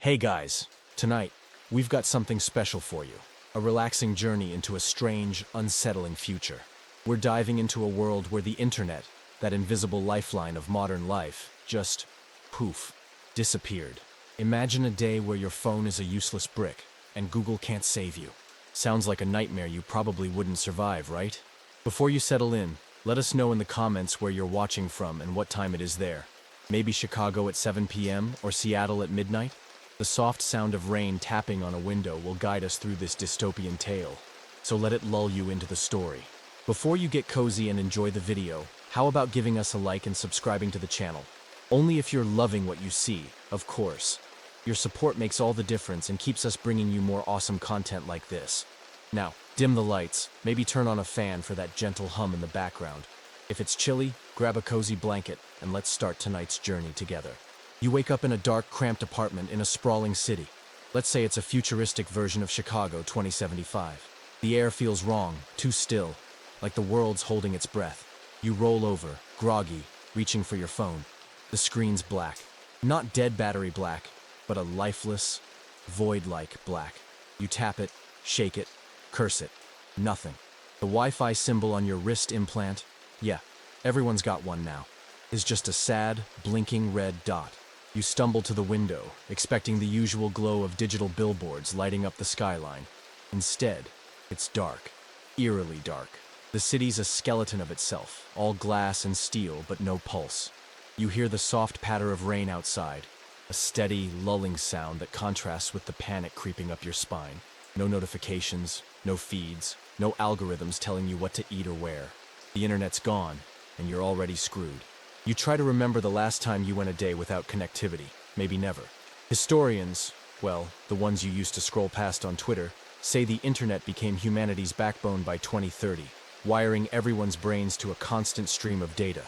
Hey guys, tonight, we've got something special for you. A relaxing journey into a strange, unsettling future. We're diving into a world where the internet, that invisible lifeline of modern life, just, poof, disappeared. Imagine a day where your phone is a useless brick, and Google can't save you. Sounds like a nightmare you probably wouldn't survive, right? Before you settle in, let us know in the comments where you're watching from and what time it is there. Maybe Chicago at 7 p.m. or Seattle at midnight? The soft sound of rain tapping on a window will guide us through this dystopian tale, so let it lull you into the story. Before you get cozy and enjoy the video, how about giving us a like and subscribing to the channel? Only if you're loving what you see, of course. Your support makes all the difference and keeps us bringing you more awesome content like this. Now, dim the lights, maybe turn on a fan for that gentle hum in the background. If it's chilly, grab a cozy blanket, and let's start tonight's journey together. You wake up in a dark, cramped apartment in a sprawling city. Let's say it's a futuristic version of Chicago 2075. The air feels wrong, too still, like the world's holding its breath. You roll over, groggy, reaching for your phone. The screen's black. Not dead battery black, but a lifeless, void-like black. You tap it, shake it, curse it. Nothing. The Wi-Fi symbol on your wrist implant, yeah, everyone's got one now, is just a sad, blinking red dot. You stumble to the window, expecting the usual glow of digital billboards lighting up the skyline. Instead, it's dark. Eerily dark. The city's a skeleton of itself, all glass and steel, but no pulse. You hear the soft patter of rain outside, a steady, lulling sound that contrasts with the panic creeping up your spine. No notifications, no feeds, no algorithms telling you what to eat or where. The internet's gone, and you're already screwed. You try to remember the last time you went a day without connectivity, maybe never. Historians, well, the ones you used to scroll past on Twitter, say the internet became humanity's backbone by 2030, wiring everyone's brains to a constant stream of data.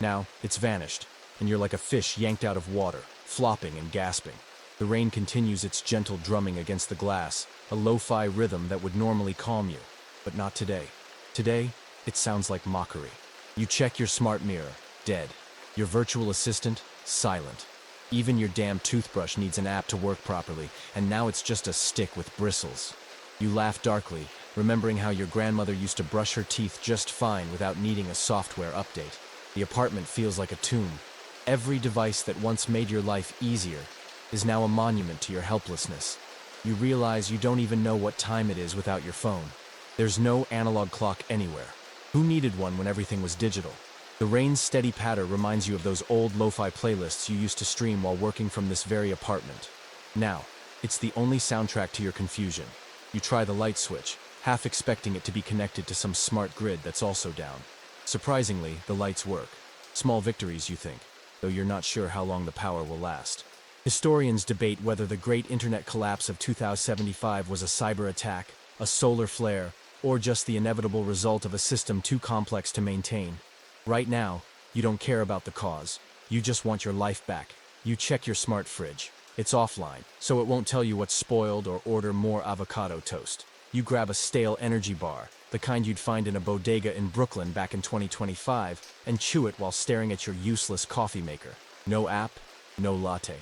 Now, it's vanished, and you're like a fish yanked out of water, flopping and gasping. The rain continues its gentle drumming against the glass, a lo-fi rhythm that would normally calm you, but not today. Today, it sounds like mockery. You check your smart mirror, dead. Your virtual assistant, silent. Even your damn toothbrush needs an app to work properly, and now it's just a stick with bristles. You laugh darkly, remembering how your grandmother used to brush her teeth just fine without needing a software update. The apartment feels like a tomb. Every device that once made your life easier is now a monument to your helplessness. You realize you don't even know what time it is without your phone. There's no analog clock anywhere. Who needed one when everything was digital? The rain's steady patter reminds you of those old lo-fi playlists you used to stream while working from this very apartment. Now, it's the only soundtrack to your confusion. You try the light switch, half expecting it to be connected to some smart grid that's also down. Surprisingly, the lights work. Small victories, you think, though you're not sure how long the power will last. Historians debate whether the great internet collapse of 2075 was a cyber attack, a solar flare, or just the inevitable result of a system too complex to maintain. Right now, you don't care about the cause. You just want your life back. You check your smart fridge. It's offline, so it won't tell you what's spoiled or order more avocado toast. You grab a stale energy bar, the kind you'd find in a bodega in Brooklyn back in 2025, and chew it while staring at your useless coffee maker. No app, no latte.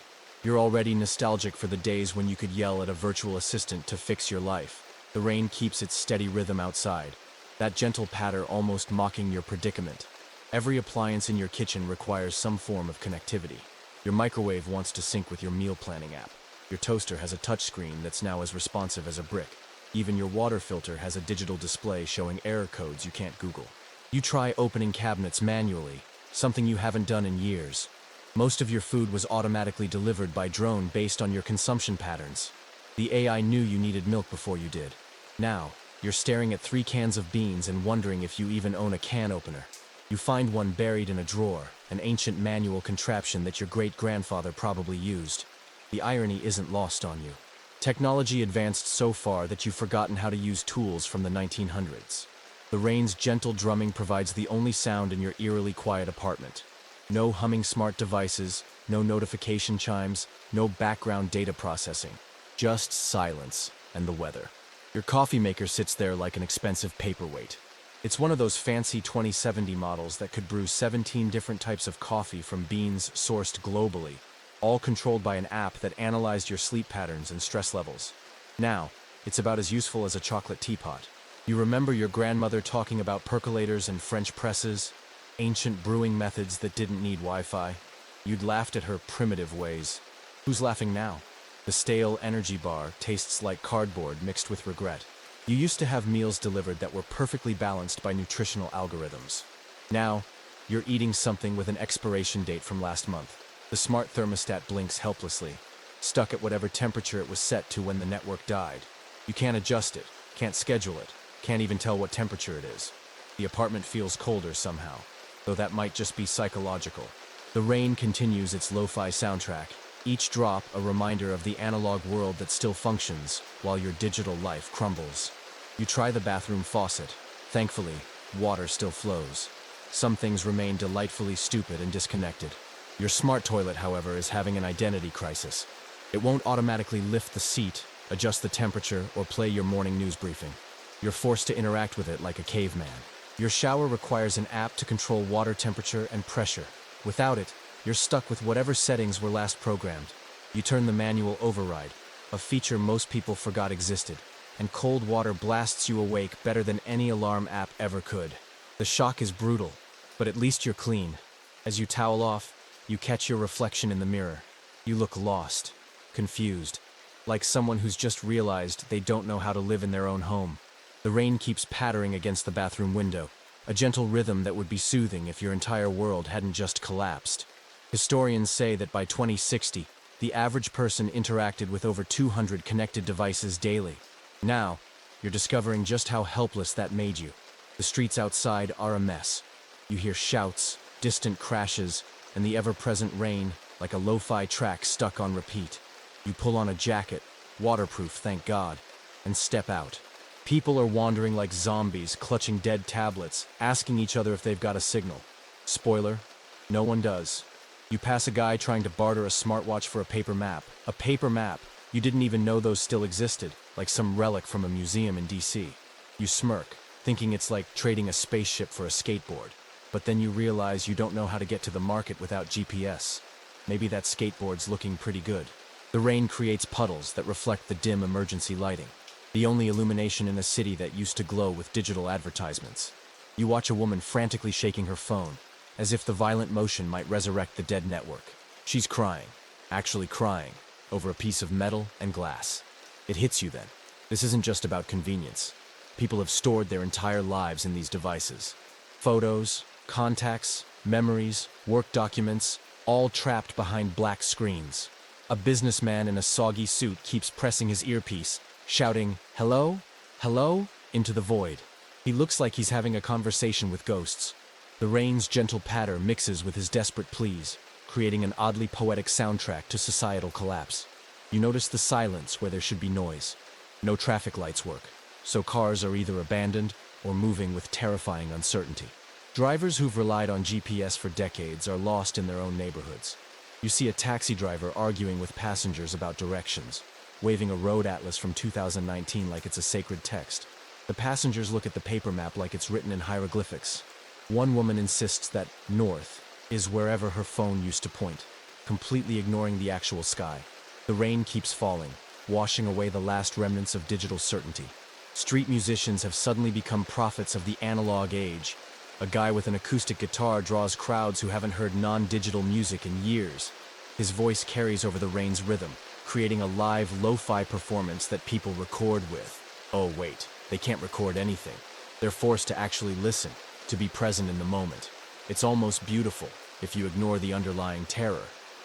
You're already nostalgic for the days when you could yell at a virtual assistant to fix your life. The rain keeps its steady rhythm outside, that gentle patter almost mocking your predicament. Every appliance in your kitchen requires some form of connectivity. Your microwave wants to sync with your meal planning app. Your toaster has a touchscreen that's now as responsive as a brick. Even your water filter has a digital display showing error codes you can't Google. You try opening cabinets manually, something you haven't done in years. Most of your food was automatically delivered by drone based on your consumption patterns. The AI knew you needed milk before you did. Now, you're staring at 3 cans of beans and wondering if you even own a can opener. You find one buried in a drawer, an ancient manual contraption that your great-grandfather probably used. The irony isn't lost on you. Technology advanced so far that you've forgotten how to use tools from the 1900s. The rain's gentle drumming provides the only sound in your eerily quiet apartment. No humming smart devices, no notification chimes, no background data processing. Just silence and the weather. Your coffee maker sits there like an expensive paperweight. It's one of those fancy 2070 models that could brew 17 different types of coffee from beans sourced globally. all controlled by an app that analyzed your sleep patterns and stress levels. Now, it's about as useful as a chocolate teapot. You remember your grandmother talking about percolators and French presses, ancient brewing methods that didn't need Wi-Fi? You'd laughed at her primitive ways. Who's laughing now? The stale energy bar tastes like cardboard mixed with regret. You used to have meals delivered that were perfectly balanced by nutritional algorithms. Now, you're eating something with an expiration date from last month. The smart thermostat blinks helplessly, stuck at whatever temperature it was set to when the network died. You can't adjust it, can't schedule it, can't even tell what temperature it is. The apartment feels colder somehow, though that might just be psychological. The rain continues its lo-fi soundtrack, each drop a reminder of the analog world that still functions while your digital life crumbles. You try the bathroom faucet. Thankfully, water still flows. Some things remain delightfully stupid and disconnected. Your smart toilet, however, is having an identity crisis. It won't automatically lift the seat, adjust the temperature, or play your morning news briefing. You're forced to interact with it like a caveman. Your shower requires an app to control water temperature and pressure. Without it, you're stuck with whatever settings were last programmed. You turn the manual override, a feature most people forgot existed, and cold water blasts you awake better than any alarm app ever could. The shock is brutal, but at least you're clean. As you towel off, you catch your reflection in the mirror. You look lost, confused, like someone who's just realized they don't know how to live in their own home. The rain keeps pattering against the bathroom window, a gentle rhythm that would be soothing if your entire world hadn't just collapsed. Historians say that by 2060, the average person interacted with over 200 connected devices daily. Now, you're discovering just how helpless that made you. The streets outside are a mess. You hear shouts, distant crashes, and the ever-present rain like a lo-fi track stuck on repeat. You pull on a jacket, waterproof, thank God, and step out. People are wandering like zombies, clutching dead tablets, asking each other if they've got a signal. Spoiler, no one does. You pass a guy trying to barter a smartwatch for a paper map. A paper map. You didn't even know those still existed, like some relic from a museum in DC. You smirk, thinking it's like trading a spaceship for a skateboard. But then you realize you don't know how to get to the market without GPS. Maybe that skateboard's looking pretty good. The rain creates puddles that reflect the dim emergency lighting, the only illumination in a city that used to glow with digital advertisements. You watch a woman frantically shaking her phone, as if the violent motion might resurrect the dead network. She's crying, actually crying, over a piece of metal and glass. It hits you then. This isn't just about convenience. People have stored their entire lives in these devices. Photos, contacts, memories, work documents, all trapped behind black screens. A businessman in a soggy suit keeps pressing his earpiece, shouting, "Hello? Hello?" into the void. He looks like he's having a conversation with ghosts. The rain's gentle patter mixes with his desperate pleas, creating an oddly poetic soundtrack to societal collapse. You notice the silence where there should be noise. No traffic lights work, so cars are either abandoned or moving with terrifying uncertainty. Drivers who've relied on GPS for decades are lost in their own neighborhoods. You see a taxi driver arguing with passengers about directions, waving a road atlas from 2019 like it's a sacred text. The passengers look at the paper map like it's written in hieroglyphics. One woman insists that north is wherever her phone used to point, completely ignoring the actual sky. The rain keeps falling, washing away the last remnants of digital certainty. Street musicians have suddenly become prophets of the analog age. A guy with an acoustic guitar draws crowds who haven't heard non-digital music in years. His voice carries over the rain's rhythm, creating a live lo-fi performance that people record with. Oh wait, they can't record anything. They're forced to actually listen, to be present in the moment. It's almost beautiful, if you ignore the underlying terror.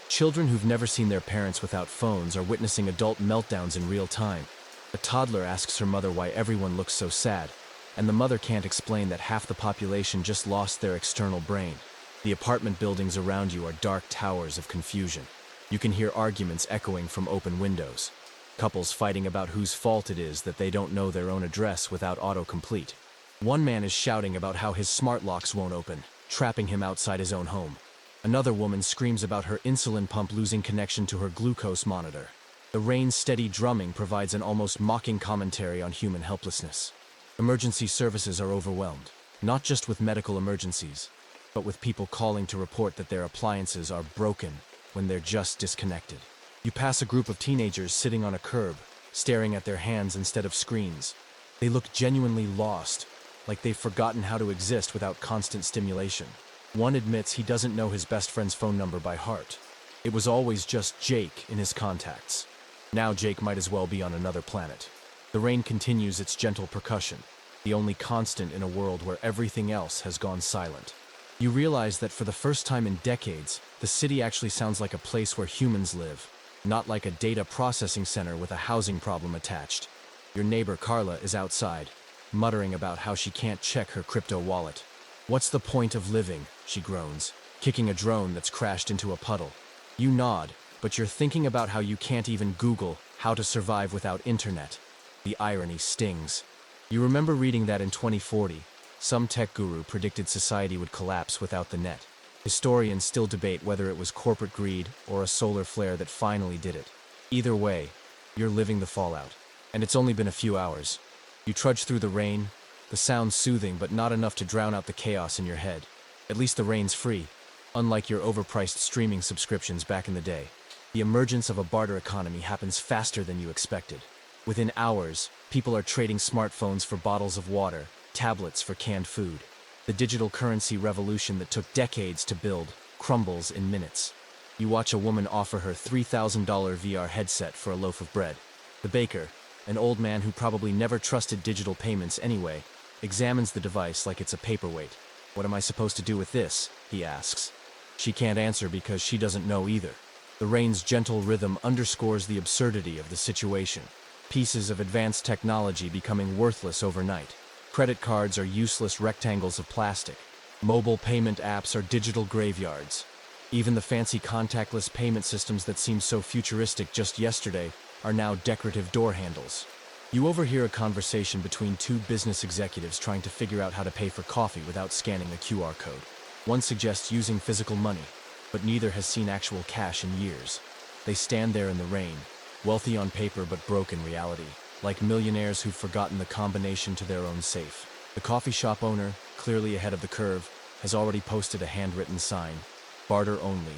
Children who've never seen their parents without phones are witnessing adult meltdowns in real time. A toddler asks her mother why everyone looks so sad, and the mother can't explain that half the population just lost their external brain. The apartment buildings around you are dark towers of confusion. You can hear arguments echoing from open windows. Couples fighting about whose fault it is that they don't know their own address without autocomplete. One man is shouting about how his smart locks won't open, trapping him outside his own home. Another woman screams about her insulin pump losing connection to her glucose monitor. The rain's steady drumming provides an almost mocking commentary on human helplessness. Emergency services are overwhelmed, not just with medical emergencies, but with people calling to report that their appliances are broken when they're just disconnected. You pass a group of teenagers sitting on a curb, staring at their hands instead of screens. They look genuinely lost, like they've forgotten how to exist without constant stimulation. One admits he doesn't know his best friend's phone number by heart. It was always just Jake in his contacts. Now Jake might as well be on another planet. The rain continues its gentle percussion, the only constant in a world where everything else has gone silent. You realize that for the first time in decades, the city actually sounds like a place where humans live, not like a data processing center with a housing problem attached. Your neighbor Carla is outside, muttering about how she can't check her crypto wallet. "What's the point of living?" she groans, kicking a drone that's crashed into a puddle. You nod, but you're thinking about how you can't even Google how to survive without internet. The irony stings. You remember reading that in 2040, some tech guru predicted society would collapse without the net. Historians still debate whether it was corporate greed or a solar flare that finally did it. Either way, you're living the fallout. And it's only been a few hours. You trudge through the rain, the sound soothing but not enough to drown out the chaos in your head. At least the rain's free, unlike your overpriced streaming subscriptions back in the day. The emergence of a barter economy happens faster than you expected. Within hours, people are trading smartphones for bottles of water, tablets for canned food. The digital currency revolution that took decades to build crumbles in minutes. You watch a woman offer her $3,000 VR headset for a loaf of bread. The baker, an old man who probably never trusted digital payments anyway, examines the device like it's a paperweight. "What am I supposed to do with this?" he asks. She can't answer because she doesn't know either. The rain's gentle rhythm underscores the absurdity of the situation. Pieces of advanced technology becoming worthless overnight. Credit cards are useless rectangles of plastic. Mobile payment apps are digital graveyards. Even the fancy contactless payment systems that seemed so futuristic just yesterday are now decorative door handles. You overhear a conversation between two business executives trying to figure out how to pay for coffee without scanning a QR code. One suggests using physical money, but neither has seen actual cash in years. They stand there in the rain, wealthy on paper but broke in reality, like millionaires who've forgotten the combination to their own safe. The coffee shop owner, clearly ahead of the curve, has already posted a handwritten sign: "Barter only.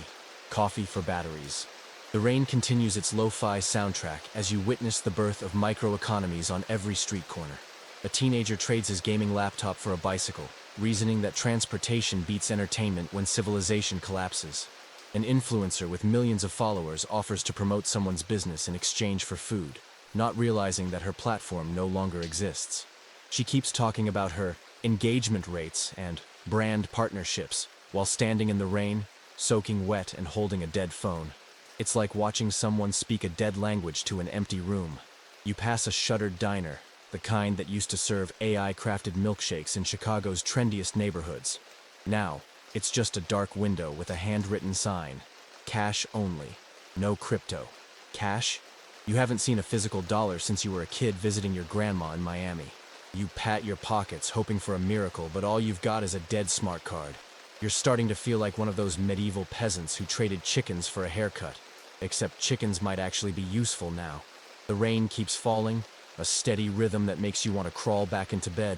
Coffee for batteries." The rain continues its lo-fi soundtrack as you witness the birth of microeconomies on every street corner. A teenager trades his gaming laptop for a bicycle, reasoning that transportation beats entertainment when civilization collapses. An influencer with millions of followers offers to promote someone's business in exchange for food, not realizing that her platform no longer exists. She keeps talking about her engagement rates and brand partnerships while standing in the rain, soaking wet and holding a dead phone. It's like watching someone speak a dead language to an empty room. You pass a shuttered diner, the kind that used to serve AI-crafted milkshakes in Chicago's trendiest neighborhoods. Now, it's just a dark window with a handwritten sign: "Cash only. No crypto." Cash? You haven't seen a physical dollar since you were a kid visiting your grandma in Miami. You pat your pockets hoping for a miracle, but all you've got is a dead smart card. You're starting to feel like one of those medieval peasants who traded chickens for a haircut. Except chickens might actually be useful now. The rain keeps falling, a steady rhythm that makes you want to crawl back into bed.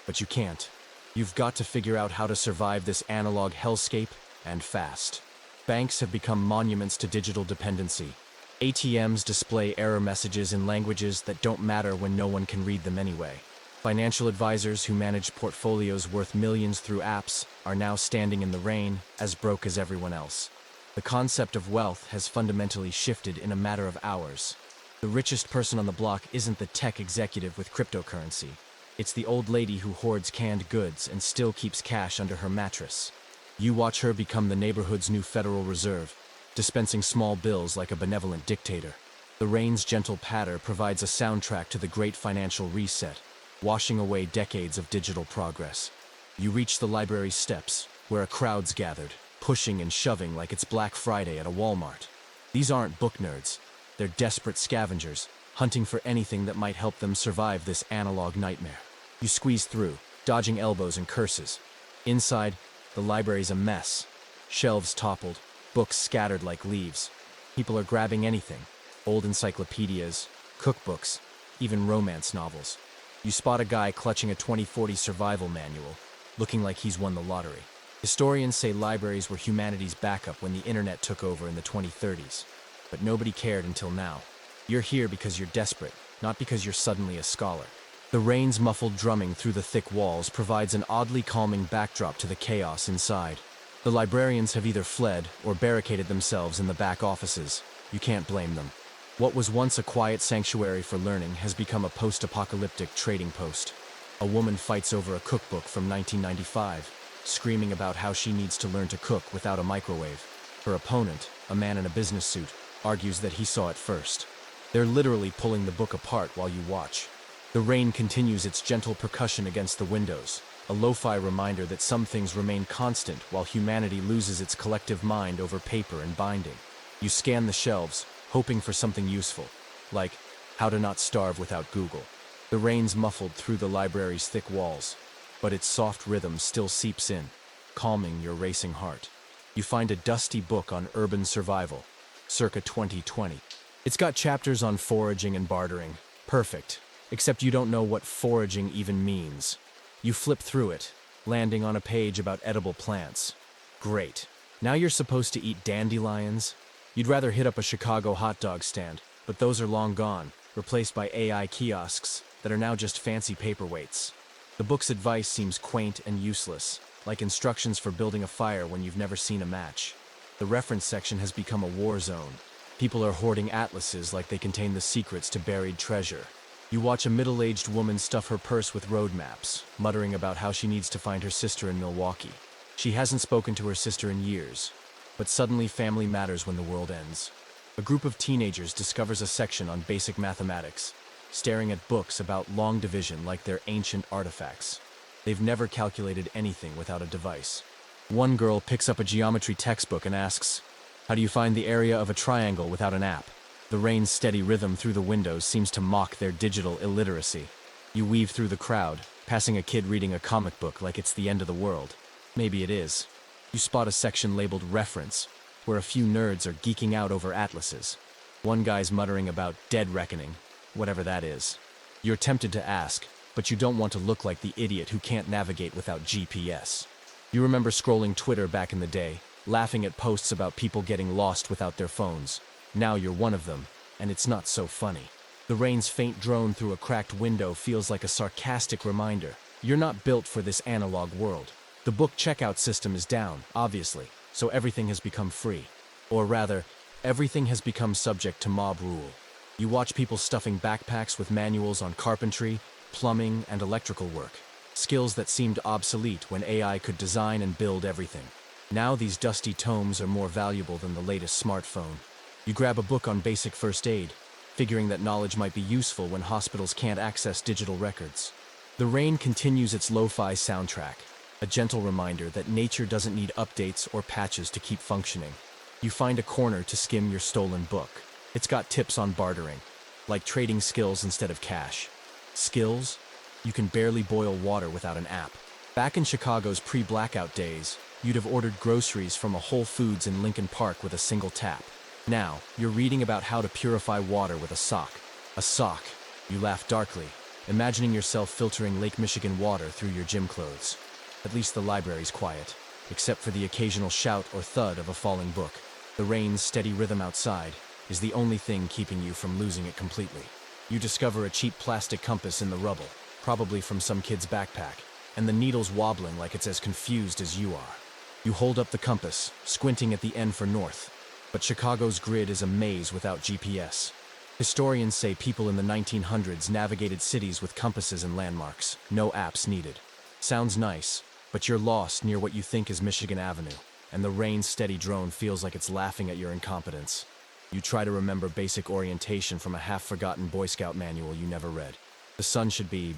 But you can't. You've got to figure out how to survive this analog hellscape, and fast. Banks have become monuments to digital dependency. ATMs display error messages in languages that don't matter when no one can read them anyway. Financial advisors who manage portfolios worth millions through apps are now standing in the rain, as broke as everyone else. The concept of wealth has fundamentally shifted in a matter of hours. The richest person on the block isn't the tech executive with cryptocurrency. It's the old lady who hoards canned goods and still keeps cash under her mattress. You watch her become the neighborhood's new Federal Reserve, dispensing small bills like a benevolent dictator. The rain's gentle patter provides a soundtrack to the great financial reset, washing away decades of digital progress. You reach the library steps, where a crowd's gathered, pushing and shoving like it's Black Friday at a Walmart. These aren't book nerds. They're desperate scavengers, hunting for anything that might help them survive this analog nightmare. You squeeze through, dodging elbows and curses. Inside, the library's a mess. Shelves toppled, books scattered like leaves. People are grabbing anything: old encyclopedias, cookbooks, even romance novels. You spot a guy clutching a 2040 survival manual, looking like he's won the lottery. Historians say libraries were humanity's backup when the internet took over in the 2030s. But nobody cared until now. You're here because you're desperate, not because you're suddenly a scholar. The rain's muffled drumming through the thick walls provides an oddly calming backdrop to the chaos inside. The librarians have either fled or barricaded themselves in the back offices. You can't blame them. What was once a quiet sanctuary for learning has become a post-apocalyptic trading post. A woman fights over a cookbook from 1995, screaming about how she needs to learn to cook without a microwave. Her opponent, a man in a business suit, argues that he saw it first. They're literally pulling the book apart while you watch. The rain continues its gentle percussion against the windows, a lo-fi reminder that some things remain constant while humanity loses its collective mind over paper and binding. You scan the shelves, hoping for something useful, like how to not starve without Google. The rain's muffled through the library's thick walls, but its soft rhythm still seeps in, calming your racing heart. You find a dusty book on urban survival, circa 2020. It's got chapters on foraging and bartering. Perfect, except you don't know what foraging even means. You flip through it, landing on a page about edible plants. Great. Now you're supposed to eat dandelions? You'd rather hit up a Chicago hot dog stand, but those are long gone, replaced by AI kiosks that are now just fancy paperweights. The book's advice seems quaint and useless, like instructions for building a fire when you've never seen a match. The reference section has become a war zone. People are hoarding atlases like they contain the secrets to buried treasure. You watch a middle-aged woman stuff her purse with road maps, muttering about how she needs to find her sister in Milwaukee. She hasn't spoken to her sister in years, but suddenly family matters when the world ends. A group of teenagers discovers a section on basic mathematics, staring at books about long division like they're ancient artifacts. They've never calculated anything without a device. One girl picks up a geometry textbook and asks, "How do you find the area of a triangle without an app?" The rain's steady rhythm through the windows seems to mock their digital illiteracy. You weave through the crowd, passing a kid reading a comic book like it's the end of the world. Maybe it is. You spot a section labeled Reference, where a few nerds are geeking out over atlases. One guy's muttering about dead reckoning, whatever that is. You're tempted to ask, but you don't want to look like the idiot who can't navigate without GPS. You remember scrolling Twitter back in the day, laughing at posts about people getting lost without their phones. Now you're one of them, and it's not so funny. The rain's faint drone through a cracked window feels like a sarcastic reminder. You're not built for this analog world. The book checkout system is down, obviously, so everything has become free. Or rather, everything has become subject to mob rule. You watch people stuffing backpacks with manuals on carpentry, plumbing, and electrical work. Skills that seemed obsolete when AI could design and build everything. Now these dusty tomes are more valuable than the latest smartphone. You grab a book on basic first aid, figuring that knowledge might be useful when hospitals can't access digital records. The rain continues its lo-fi soundtrack, a gentle reminder that nature doesn't need updates or patches to keep functioning. You find a corner to skim your stolen book. It's got tips on bartering, like trading skills instead of cash. Skills? You can barely boil water without an app. Back in Chicago's pre-blackout days, you'd have ordered groceries from a Whole Foods in Lincoln Park with a single tap. Now, you're reading about how to purify water with a sock. A sock. You laugh darkly, imagining yourself filtering Lake Michigan water through your gym clothes. At least the library's quiet, except for the occasional shout or thud of a falling book. The rain's steady rhythm outside is the only thing keeping you from losing it completely. You discover a cheap plastic compass in the rubble, probably from some kid's backpack, and the needle's wobbling like it's as confused as you are. You hold up the compass, squinting at the end for north. But Chicago's grid is a maze without GPS. Historians say people in the 1900s navigated cities with compasses and landmarks, no apps needed. Sounds nice, but you're lost near what you think is Michigan Avenue, and the rain's steady drone feels like it's laughing at your incompetence. You try to remember basic orientation from a half-forgotten Boy Scout manual you never read. The sun should be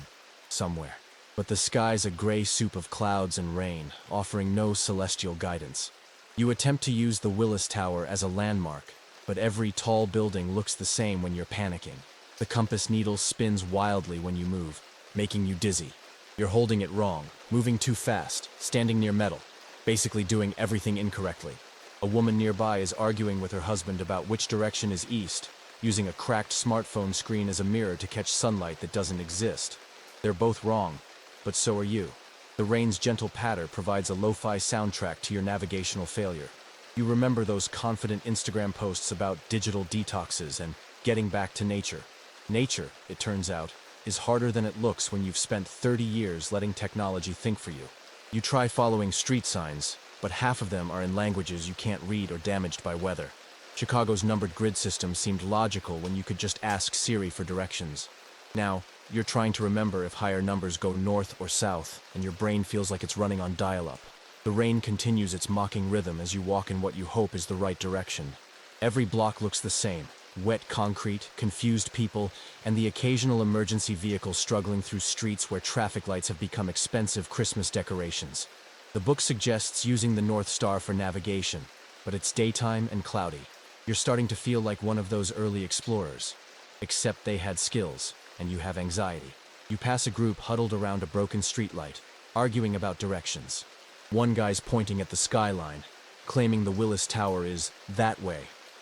somewhere, but the sky's a gray soup of clouds and rain, offering no celestial guidance. You attempt to use the Willis Tower as a landmark, but every tall building looks the same when you're panicking. The compass needle spins wildly when you move, making you dizzy. You're holding it wrong, moving too fast, standing near metal, basically doing everything incorrectly. A woman nearby is arguing with her husband about which direction is east, using a cracked smartphone screen as a mirror to catch sunlight that doesn't exist. They're both wrong, but so are you. The rain's gentle patter provides a lo-fi soundtrack to your navigational failure. You remember those confident Instagram posts about digital detoxes and getting back to nature. Nature, it turns out, is harder than it looks when you've spent 30 years letting technology think for you. You try following street signs, but half of them are in languages you can't read or damaged by weather. Chicago's numbered grid system seemed logical when you could just ask Siri for directions. Now, you're trying to remember if higher numbers go north or south, and your brain feels like it's running on dial-up. The rain continues its mocking rhythm as you walk in what you hope is the right direction. Every block looks the same: wet concrete, confused people, and the occasional emergency vehicle struggling through streets where traffic lights have become expensive Christmas decorations. The book suggests using the North Star for navigation, but it's daytime and cloudy. You're starting to feel like one of those early explorers. Except they had skills, and you have anxiety. You pass a group huddled around a broken streetlight, arguing about directions. One guy's pointing at the skyline, claiming the Willis Tower is that way.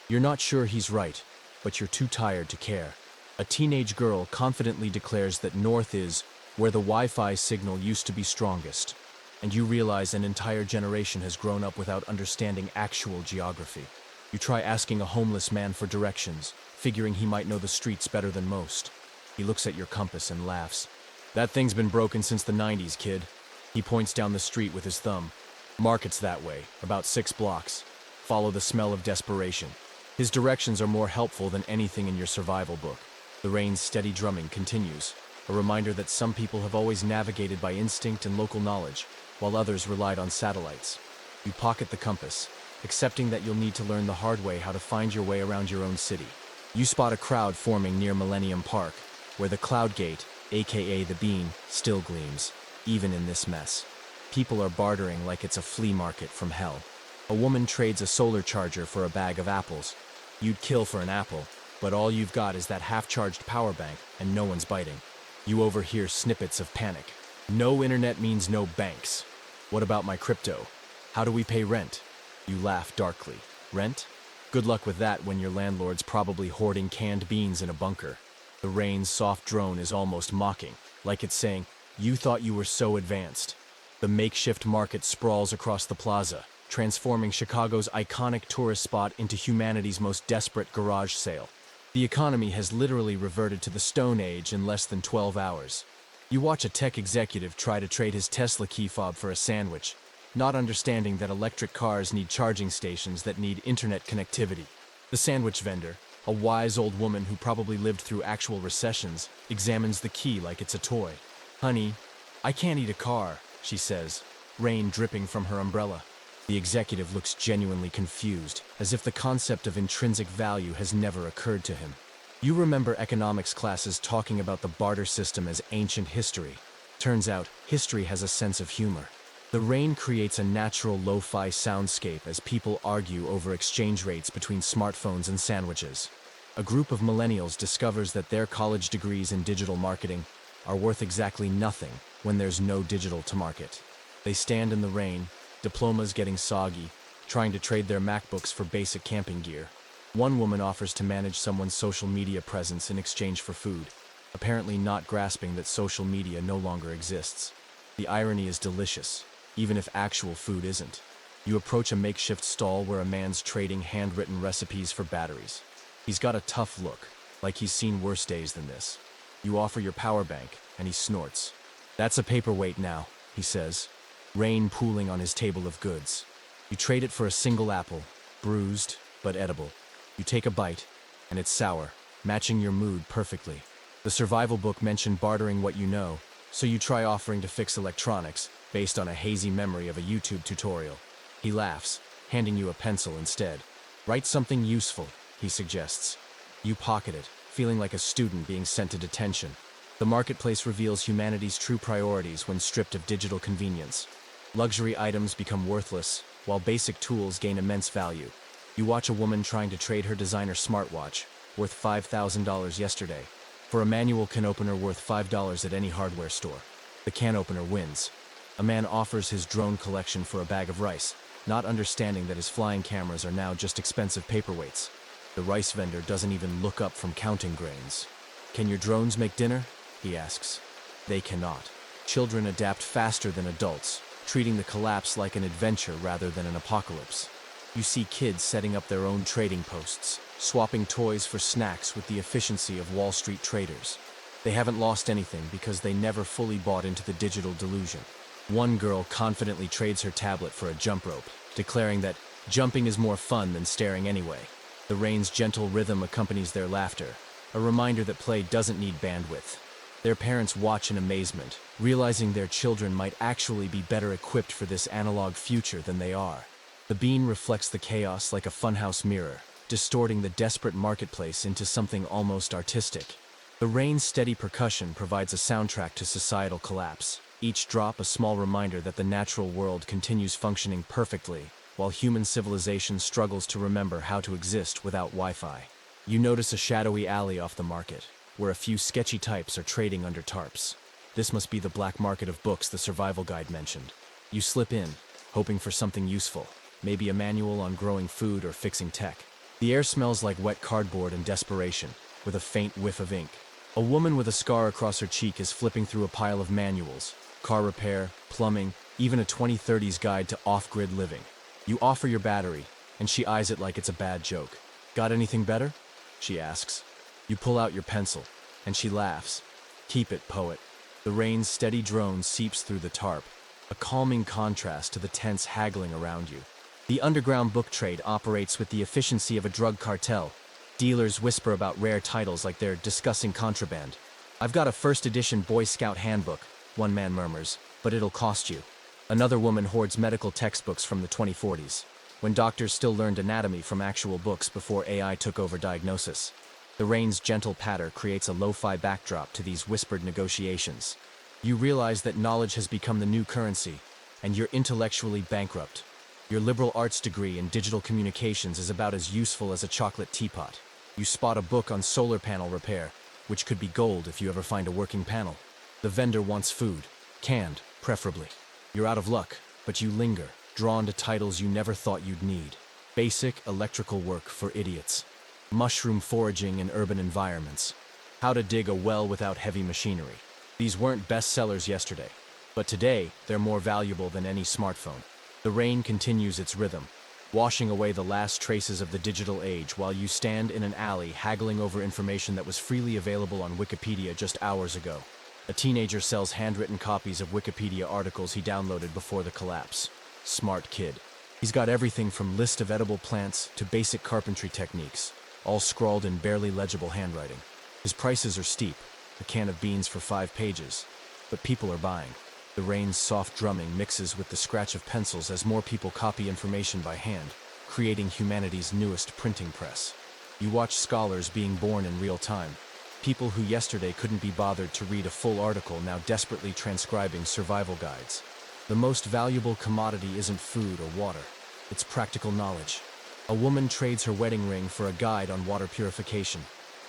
You're not sure he's right, but you're too tired to care. A teenage girl confidently declares that north is where the Wi-Fi signal used to be strongest, and you realize an entire generation has grown up without understanding actual geography. You try asking a homeless man for directions, figuring he might know the streets better than most. He looks at your compass and laughs. "That thing's been broken since the 90s, kid." He points down the street with his thumb. "Market's that way, about 6 blocks. Follow the smell of desperation." His directions are more helpful than anything in your survival book. The rain's steady drumming continues, a reminder that some people have always navigated by instinct and local knowledge, while others relied on satellites. You pocket the compass, accepting that you'll need to learn the hard way how to find your way around your own city. You spot a crowd forming near Millennium Park, where the Cloud Gate, aka the Bean, still gleams, even in this mess. People are bartering like it's a flea market from hell. A woman trades a solar charger for a bag of apples. You'd kill for an apple, but all you've got is that half-charged power bank, and no one's biting. You overhear snippets of panic. "No internet means no banks. What about my crypto? How do we pay rent?" You laugh darkly. "Rent? Good luck with that when your landlord's probably hoarding canned beans in a bunker." The rain's soft drone is almost mocking, like it's saying, "You thought you were so advanced." The makeshift market sprawls across the plaza, transforming Chicago's iconic tourist spot into humanity's most desperate garage sale. The economy has literally reverted to the Stone Age in less than 12 hours. You watch a tech executive try to trade his Tesla key fob for a sandwich, not understanding that electric cars need charging stations that need internet connectivity. The sandwich vendor, a wise old woman who probably lived through actual recessions, examines the key like it's a toy. "Honey, I can't eat a car," she says, rain dripping from her umbrella. The executive looks genuinely confused, as if the concept of intrinsic value has never occurred to him. You remember economics classes talking about the barter system as ancient history. Turns out, history has a sense of humor. The rain creates a natural lo-fi soundscape as people argue over exchange rates between smartphones and sandwiches. A group of millennials discovers that their college degrees in digital marketing are worth exactly nothing when there's no digital to market. They stand in the rain, diplomas getting soggy, trying to trade their MacBooks for basic camping gear. One woman offers to manage someone's social media presence in exchange for food, apparently not grasping that social media no longer exists. The irony is delicious, even if actual food isn't. You approach a makeshift stall where a man's trading handwritten recipes for batteries. He's got a tough look, like he's seen worse days than this. You offer your power bank, and he snorts. "That's a paperweight now," he says, rain pooling on his table of goods. You trade it for a single apple, bruised but edible. You take a bite, and it's sour, matching your mood perfectly. The survival book mentioned bartering what you know, so you try offering to fix electronics, based on a hazy memory of a YouTube tutorial. He laughs, handing you a pencil instead. "Write something useful," he suggests. You pocket it, feeling like a student being sent to detention. The marketplace reveals humanity's true priorities when stripped of digital convenience. Luxury items become worthless, while basic tools gain immense value. You watch a woman trying to trade her designer smartwatch, worth $5,000 yesterday, for a manual can opener worth $5 at any hardware store. The can opener wins. A man offers his drone collection for a bag of rice, not understanding that his flying cameras are now just expensive paperweights. The rice vendor doesn't even look up from counting grains. "Can your drones make dinner?" he asks. They cannot. Children adapt faster than adults, treating the collapse like an adventure rather than an apocalypse. You see kids setting up their own trading posts, swapping toys for snacks with the efficiency of Wall Street traders. They haven't lost anything because they never fully bought into the digital delusion. One girl confidently trades her tablet for a jump rope, declaring that jumping is more fun than staring anyway. The rain's gentle rhythm accompanies their laughter, a reminder that play doesn't need bandwidth. Their parents watch in amazement, realizing their children might actually be better equipped for this analog future than they are. The bean reflects the chaos like a funhouse mirror, distorting the desperate marketplace into something almost artistic. The rain's steady percussion provides a soundtrack to societal collapse, each drop a small reminder that the natural world continues functioning perfectly, while human civilization struggles to remember how to exist without Wi-Fi. You notice a shadowy alley off the market, where a few sketchy types are trading under tarps. This must be the black market of books the survival guide mentioned. You slip in, hoping for something useful, maybe a manual on growing food or fixing tech. The air smells like wet cardboard and desperation, with a faint whiff of ink. A woman with a scar across her cheek is flipping through a pile of manuals, car repair, plumbing, even a 2030s guide to off-grid living. You offer your battery, and she eyes it like it's a bad joke. "Got anything better?" she asks. You pull out your pencil, and she laughs. "Keep it, poet." The rain's steady drone seeps through the tarp, a calming contrast to the tense haggling around you. The underground book trade operates with the efficiency of a drug cartel. Dealers whisper about rare titles like they're discussing contraband. "I've got a first edition Boy Scout handbook," one man murmurs, "but it'll cost you." Another woman hoards medical textbooks from the 2040s, when doctors still learned anatomy from actual books before AI took over diagnosis. The rain's gentle patter creates a lo-fi backdrop to these whispered negotiations. You realize that knowledge has become the new currency, and you're intellectually bankrupt. Your liberal arts degree in digital communications is about as useful as a chocolate teapot. You spot a book on solar panel repair, which could be gold if you ever find a working panel. The vendor wants food, canned, preferably. You're out of luck, but you linger, drawn to titles you never thought you'd need. Basic electrical work for idiots. Mushroom foraging in urban environments. How to dig a well without heavy machinery. These weren't bestsellers yesterday, but today they're more valuable than any smartphone. The rain continues its rhythm, washing away the last traces of the digital age while you stand in an alley haggling over information that was freely available on Wikipedia just hours ago. A teenager sells handwritten copies of Wikipedia articles he downloaded before the collapse. Smart kid. He's got everything from list of edible plants to basic carpentry techniques, all scrawled in barely legible handwriting. His prices are steep, a can of beans for 5 pages, but people are buying. The rain's soft drumming mixes with the scratch of pencils as more people copy information by hand, creating humanity's newest printing press. You watch scholars being born in real time. People who yesterday couldn't be bothered to read a full article now desperately transcribing survival guides. The most valuable commodity isn't food or water, it's practical knowledge. A woman trades her wedding ring for a guide on water purification.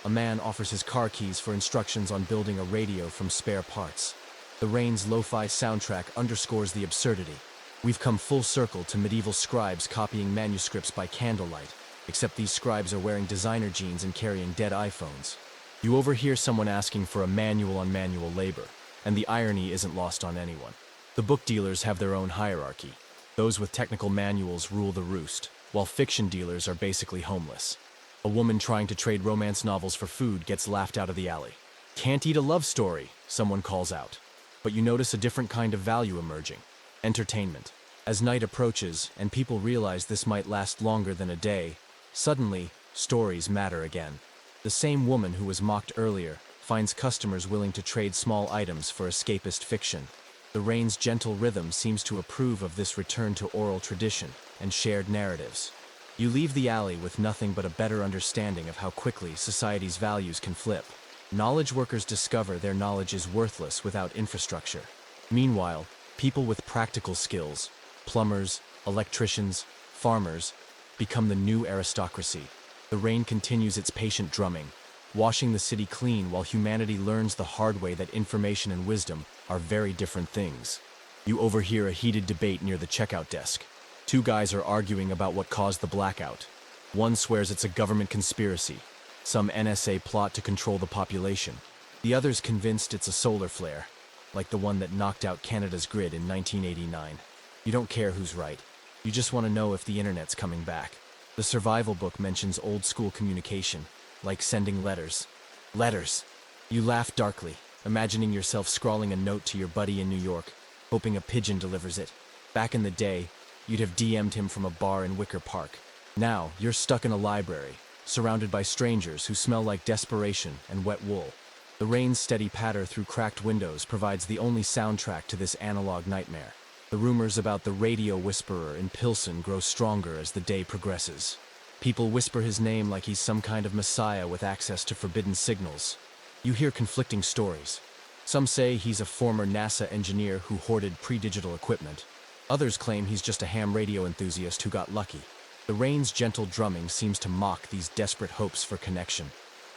A man offers his car keys for instructions on building a radio from spare parts. The rain's lo-fi soundtrack underscores the absurdity. We've come full circle to medieval scribes copying manuscripts by candlelight, except these scribes are wearing designer jeans and carrying dead iPhones. You overhear someone asking for a manual on manual labor, and the irony isn't lost on anyone. The book dealers have their own hierarchy. Those with technical manuals rule the roost, while fiction dealers are basically homeless. A woman trying to trade romance novels for food gets laughed out of the alley. "Can't eat a love story," someone calls out. But you notice a different kind of value emerging: entertainment. As night approaches, and people realize this might last longer than a day, suddenly, stories matter again. The same woman who was mocked earlier finds customers willing to trade small items for escapist fiction. The rain's gentle rhythm seems to approve of this return to oral tradition and shared narratives. You leave the alley with nothing but a better understanding of how quickly society's values can flip. Knowledge workers discover their knowledge is worthless without infrastructure. Meanwhile, people with practical skills, plumbers, electricians, farmers, become the new aristocracy. The rain continues its patient drumming, washing the city clean while humanity learns the hard way that information and wisdom are very different things. You overhear a heated debate near the checkout desk. 2 guys are arguing about what caused the blackout. One swears it's a government conspiracy, some NSA plot to control the population. The other's convinced it's a solar flare. like the one that knocked out Canada's grid in 1989. You don't care who's right. You just want to know if the internet's coming back. The survival book mentions old school communication, like sending letters. Letters! You laugh darkly, imagining yourself scrawling a note to your buddy in New York, hoping a pigeon delivers it. Back in the day, you'd have DM'd him from a bar in Wicker Park. Now, you're stuck in a library, surrounded by strangers who smell like desperation and wet wool. The rain's steady patter through cracked windows provides the only soundtrack to this analog nightmare. The rumors about the radio whisperer in Pilsen grow stronger as the day progresses. People whisper his name like he's some kind of messiah with access to forbidden signals. You hear conflicting stories. Some say he's a former NASA engineer who hoarded pre-digital equipment. Others claim he's just a ham radio enthusiast who got lucky. The rain's gentle drumming seems to mock these desperate hopes for connection.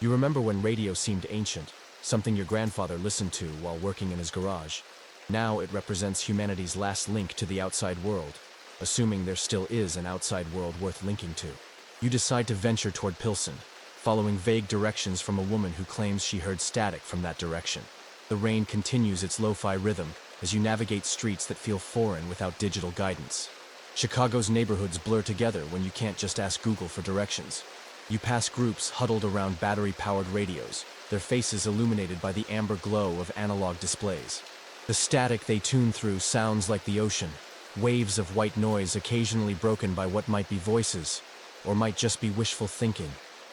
You remember when radio seemed ancient, something your grandfather listened to while working in his garage. Now it represents humanity's last link to the outside world, assuming there still is an outside world worth linking to. You decide to venture toward Pilsen, following vague directions from a woman who claims she heard static from that direction. The rain continues its lo-fi rhythm as you navigate streets that feel foreign without digital guidance. Chicago's neighborhoods blur together when you can't just ask Google for directions. You pass groups huddled around battery-powered radios, their faces illuminated by the amber glow of analog displays. The static they tune through sounds like the ocean, waves of white noise occasionally broken by what might be voices, or might just be wishful thinking.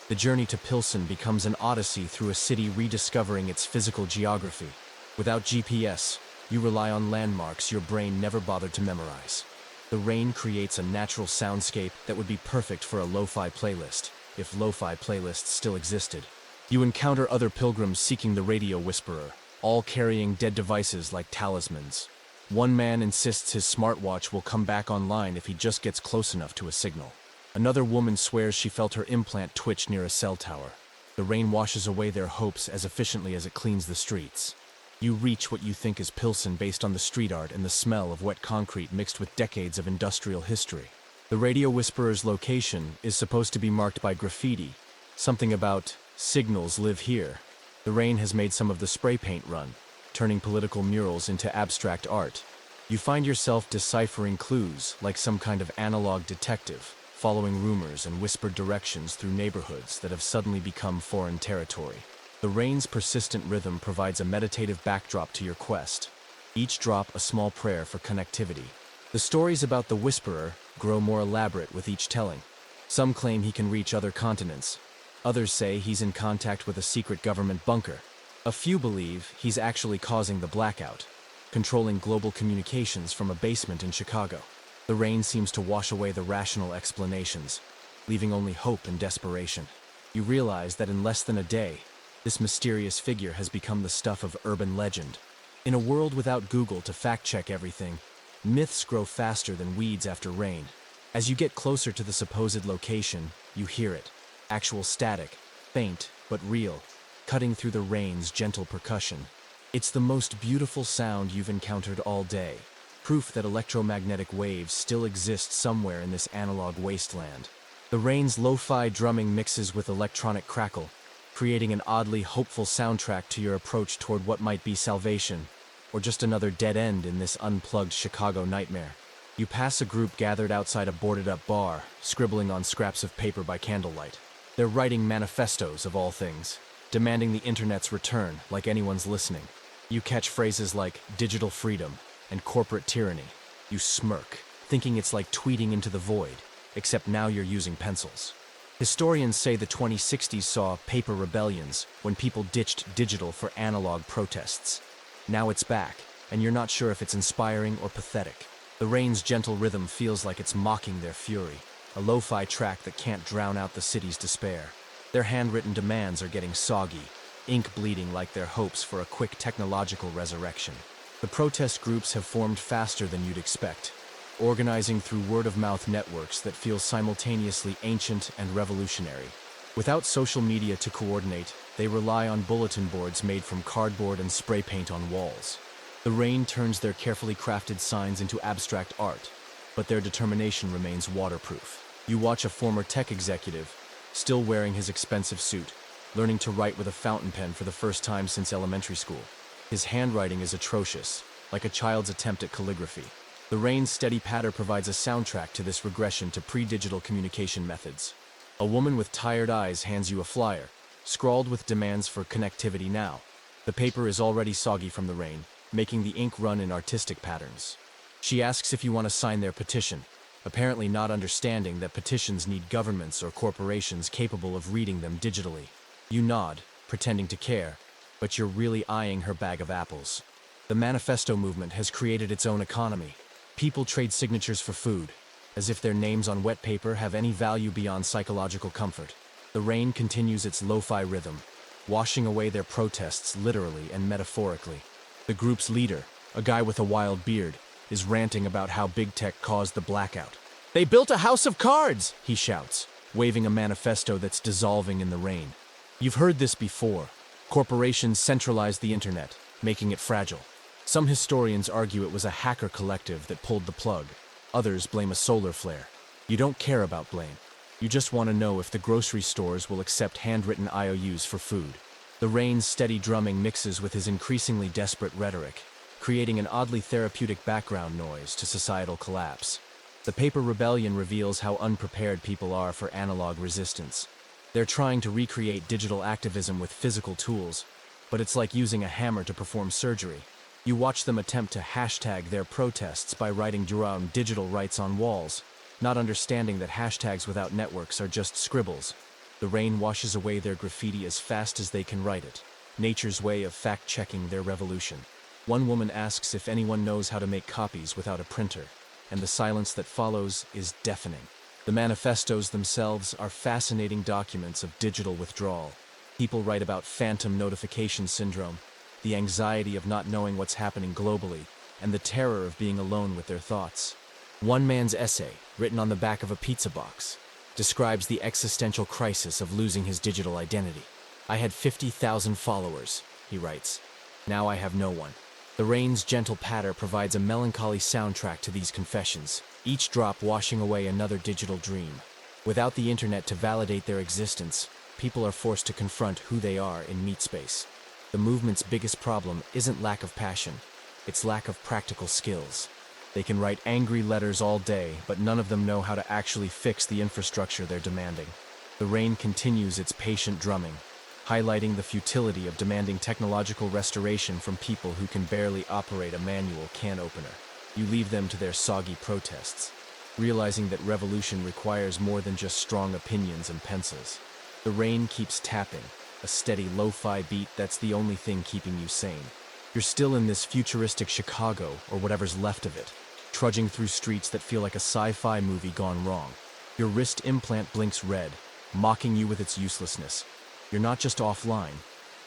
The journey to Pilsen becomes an odyssey through a city rediscovering its physical geography. Without GPS, you rely on landmarks your brain never bothered to memorize. The rain creates a natural soundscape that would be perfect for a lo-fi playlist, if lo-fi playlists still existed. You encounter other pilgrims seeking the radio whisperer, all carrying dead devices like talismans. One man insists his smartwatch will come back online if he just gets close enough to a signal. Another woman swears she felt her implant twitch near a cell tower. The rain washes away their hopes as efficiently as it cleans the streets. You reach what you think is Pilsen based on the street art and the smell of wet concrete mixed with decades of industrial history. The radio whisperer's location is supposed to be marked by graffiti, something about "signals live here." The rain has made some of the spray paint run, turning political murals into abstract art. You find yourself deciphering clues like some kind of analog detective, following rumors and whispered directions through neighborhoods that have suddenly become foreign territory. The rain's persistent rhythm provides a meditative backdrop to your quest, each drop a small prayer for connectivity. The stories about the Whisperer grow more elaborate with each telling. Some claim he can reach other continents. Others say he's in contact with a secret government bunker. A few believe he's actually causing the blackout, controlling global communications from a basement in Chicago. The rain seems to wash away the rational explanations, leaving only hope and desperation. You realize that in less than a day, this mysterious figure has become the stuff of urban legend. In a world without Google to fact-check everything, myths grow faster than weeds after rain. As you get closer to the supposed location, you hear it. Actual static, faint but real, cutting through the rain's gentle percussion. It's the most beautiful sound you've encountered all day, proof that electromagnetic waves still exist somewhere in this analog wasteland. The rain's lo-fi drumming mixes with electronic crackle, creating an oddly hopeful soundtrack to your approach toward what might be salvation, or just another dead end in this unplugged Chicago nightmare. You pass a group gathered outside a boarded-up bar, scribbling on scraps of paper by candlelight. They're writing manifestos, of all things, demanding the internet's return, like anyone's listening. You catch phrases like digital freedom and corporate tyranny. You smirk, thinking it's like tweeting into the void, except now you're using pencils. Historians say the 2060s saw paper rebellions when people ditched digital for analog protests. Now it's back, and you're not sure if it's inspiring or pathetic. The rain's gentle rhythm feels like it's mocking their fury, a lo-fi track that can't drown out the city's despair. Their handwritten demands are getting soggy, ink bleeding like their hopes for a quick technological resurrection. The protest groups have formed faster than you'd expect, organizing through word-of-mouth networks that feel simultaneously ancient and revolutionary. Without social media to coordinate, they rely on bulletin boards made from cardboard and spray paint on walls. The rain turns their carefully crafted signs into abstract art, but their determination remains waterproof. You watch a former tech executive, still wearing his expensive suit, learning to write with a fountain pen for the first time since elementary school. His handwriting is atrocious, like a child's attempt at calligraphy. The rain's steady patter provides a soundtrack to this regression to pre-digital communication methods. A woman with tired eyes hands you a flyer, scrawled with demands for connectivity now. The paper is already soggy from the rain, making the ink run in artistic patterns. She asks if you want to sign their petition, apparently not understanding that petitions need governments or corporations capable of reading them digitally. You nod, pretending to care, but you're really eyeing her bag of apples. The manifesto movement has created its own economy. People trade signatures for food, as if their names on wet paper have any value beyond psychological comfort. The rain continues its lo-fi rhythm, washing away their protests literally and metaphorically. The group's leader, a guy with a wild beard, is ranting about how big tech caused the blackout. "They built a house of cards!" he shouts, waving a manifesto that's dissolving in the rain. You've heard this before. Corporations centralized the internet, making it fragile. Some historians argue it was a hacker collective that pulled the plug. Others blame a solar flare. You don't care about blame. You just want to know if the grocery stores will accept handwritten IOUs for food. The rain's steady drumming mixes with his increasingly desperate rhetoric, creating an oddly therapeutic background noise to societal collapse. The paper rebellion reveals how unprepared people are for analog resistance. They're trying to recreate digital activism with physical tools, but it's like using a hammer to perform surgery. You watch them attempt to hashtag their protests by writing down digital rights on walls, not understanding that hashtags without networks are just scribbles. The rain washes away their graffiti as fast as they can write it, nature's way of fact-checking their revolution. One woman asks if anyone knows how to make copies without a printer, and the silence that follows is deafening. The manifestos themselves are fascinating documents of digital withdrawal. People write about phantom notification syndrome, the anxiety of not knowing what's happening globally, and the terror of being alone with their thoughts. One man's essay, written on the back of a pizza box, describes the existential crisis of losing his digital identity. "I had 50,000 followers," he writes. "Now I have no one." The rain's gentle patter provides a melancholy soundtrack to these confessions, each drop washing away another digital dream. Without the internet to validate their existence, people are forced to confront who they are in meat space. The movement's biggest problem isn't lack of passion, it's lack of practical skills. They can write angry letters all day, but none of them know how to actually fix the infrastructure they're demanding. The rain continues its patient drumming, highlighting the futility of demanding technological restoration from people who can barely operate a manual can opener. You leave them to their soggy protests, realizing that revolution requires more than just strong opinions and pencils. The rain keeps tapping, a steady lo-fi beat that's the only thing keeping you sane. You're still in this futuristic Chicago, or whatever's left of it, trudging through streets that feel like a sci-fi movie gone wrong. Your wrist implant blinks red, mocking you with its uselessness. You're not just offline,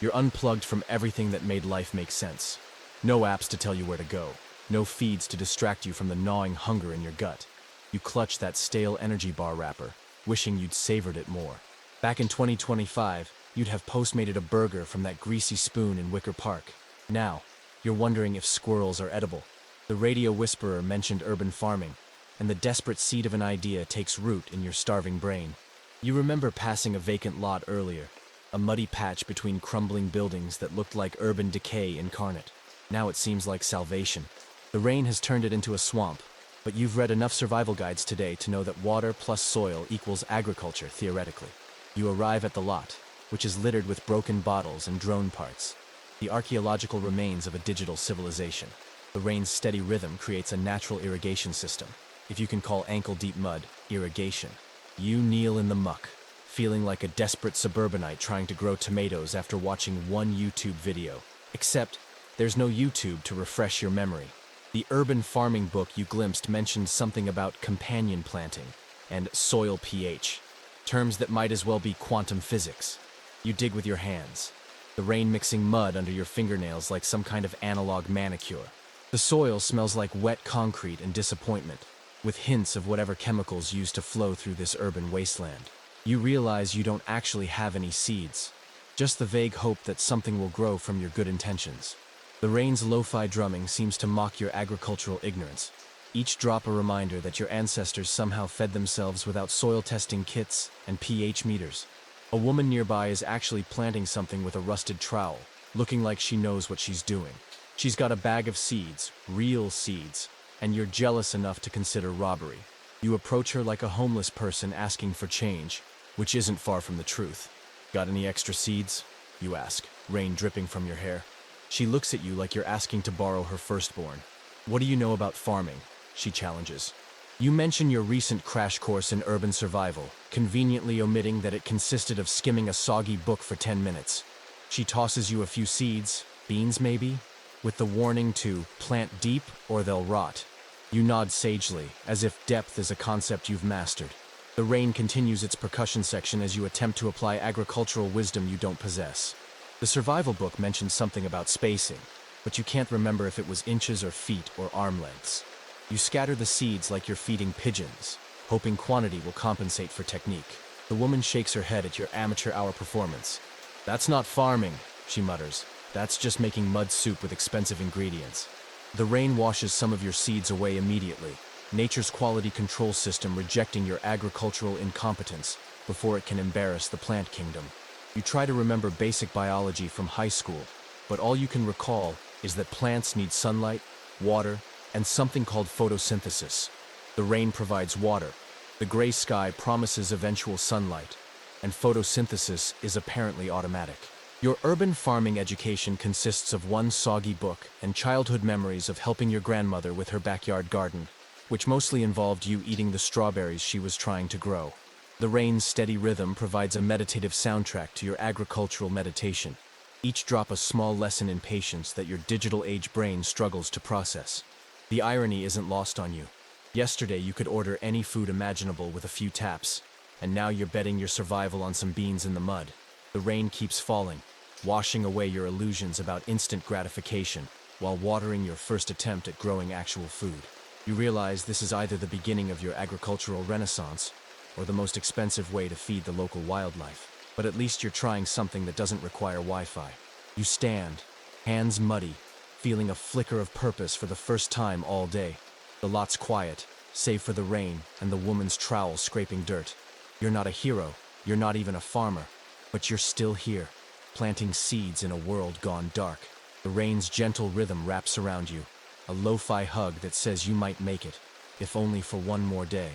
you're unplugged from everything that made life make sense. No apps to tell you where to go, no feeds to distract you from the gnawing hunger in your gut. You clutch that stale energy bar wrapper, wishing you'd savored it more. Back in 2025, you'd have Postmated a burger from that greasy spoon in Wicker Park. Now, you're wondering if squirrels are edible. The radio whisperer mentioned urban farming, and the desperate seed of an idea takes root in your starving brain. You remember passing a vacant lot earlier, a muddy patch between crumbling buildings that looked like urban decay incarnate. Now it seems like salvation. The rain has turned it into a swamp, but you've read enough survival guides today to know that water plus soil equals agriculture theoretically. You arrive at the lot, which is littered with broken bottles and drone parts, the archaeological remains of a digital civilization. The rain's steady rhythm creates a natural irrigation system, if you can call ankle-deep mud irrigation. You kneel in the muck, feeling like a desperate suburbanite trying to grow tomatoes after watching one YouTube video. Except, there's no YouTube to refresh your memory. The urban farming book you glimpsed mentioned something about companion planting and soil pH, terms that might as well be quantum physics. You dig with your hands, the rain mixing mud under your fingernails like some kind of analog manicure. The soil smells like wet concrete and disappointment, with hints of whatever chemicals used to flow through this urban wasteland. You realize you don't actually have any seeds, just the vague hope that something will grow from your good intentions. The rain's lo-fi drumming seems to mock your agricultural ignorance, each drop a reminder that your ancestors somehow fed themselves without soil testing kits and pH meters. A woman nearby is actually planting something with a rusted trowel, looking like she knows what she's doing. She's got a bag of seeds, real seeds, and you're jealous enough to consider robbery. You approach her like a homeless person asking for change, which isn't far from the truth. "Got any extra seeds?" you ask, rain dripping from your hair. She looks at you like you're asking to borrow her firstborn. "What do you know about farming?" she challenges. You mention your recent crash course in urban survival, conveniently omitting that it consisted of skimming a soggy book for 10 minutes. She tosses you a few seeds, beans maybe, with the warning to plant deep or they'll rot. You nod sagely, as if depth is a concept you've mastered. The rain continues its percussion section as you attempt to apply agricultural wisdom you don't possess. The survival book mentions something about spacing, but you can't remember if it was inches or feet or arm lengths. You scatter the seeds like you're feeding pigeons, hoping quantity will compensate for technique. The woman shakes her head at your amateur hour performance. "That's not farming," she mutters. "That's just making mud soup with expensive ingredients." The rain washes some of your seeds away immediately, nature's quality control system rejecting your agricultural incompetence before it can embarrass the plant kingdom. You try to remember basic biology from high school, but all you can recall is that plants need sunlight, water, and something called photosynthesis. The rain provides water, the gray sky promises eventual sunlight, and photosynthesis is apparently automatic. Your urban farming education consists of one soggy book and childhood memories of helping your grandmother with her backyard garden, which mostly involved you eating the strawberries she was trying to grow. The rain's steady rhythm provides a meditative soundtrack to your agricultural meditation, each drop a small lesson in patience that your digital age brain struggles to process. The irony isn't lost on you. Yesterday you could order any food imaginable with a few taps, and now you're betting your survival on some beans in the mud. The rain keeps falling, washing away your illusions about instant gratification while watering your first attempt at growing actual food. You realize this is either the beginning of your agricultural renaissance or the most expensive way to feed the local wildlife. But at least you're trying something that doesn't require Wi-Fi. You stand, hands muddy, feeling a flicker of purpose for the first time all day. The lot's quiet, save for the rain and the woman's trowel scraping dirt. You're not a hero, you're not even a farmer, but you're still here, planting seeds in a world gone dark. The rain's gentle rhythm wraps around you, a lo-fi hug that says you might make it, if only for one more day.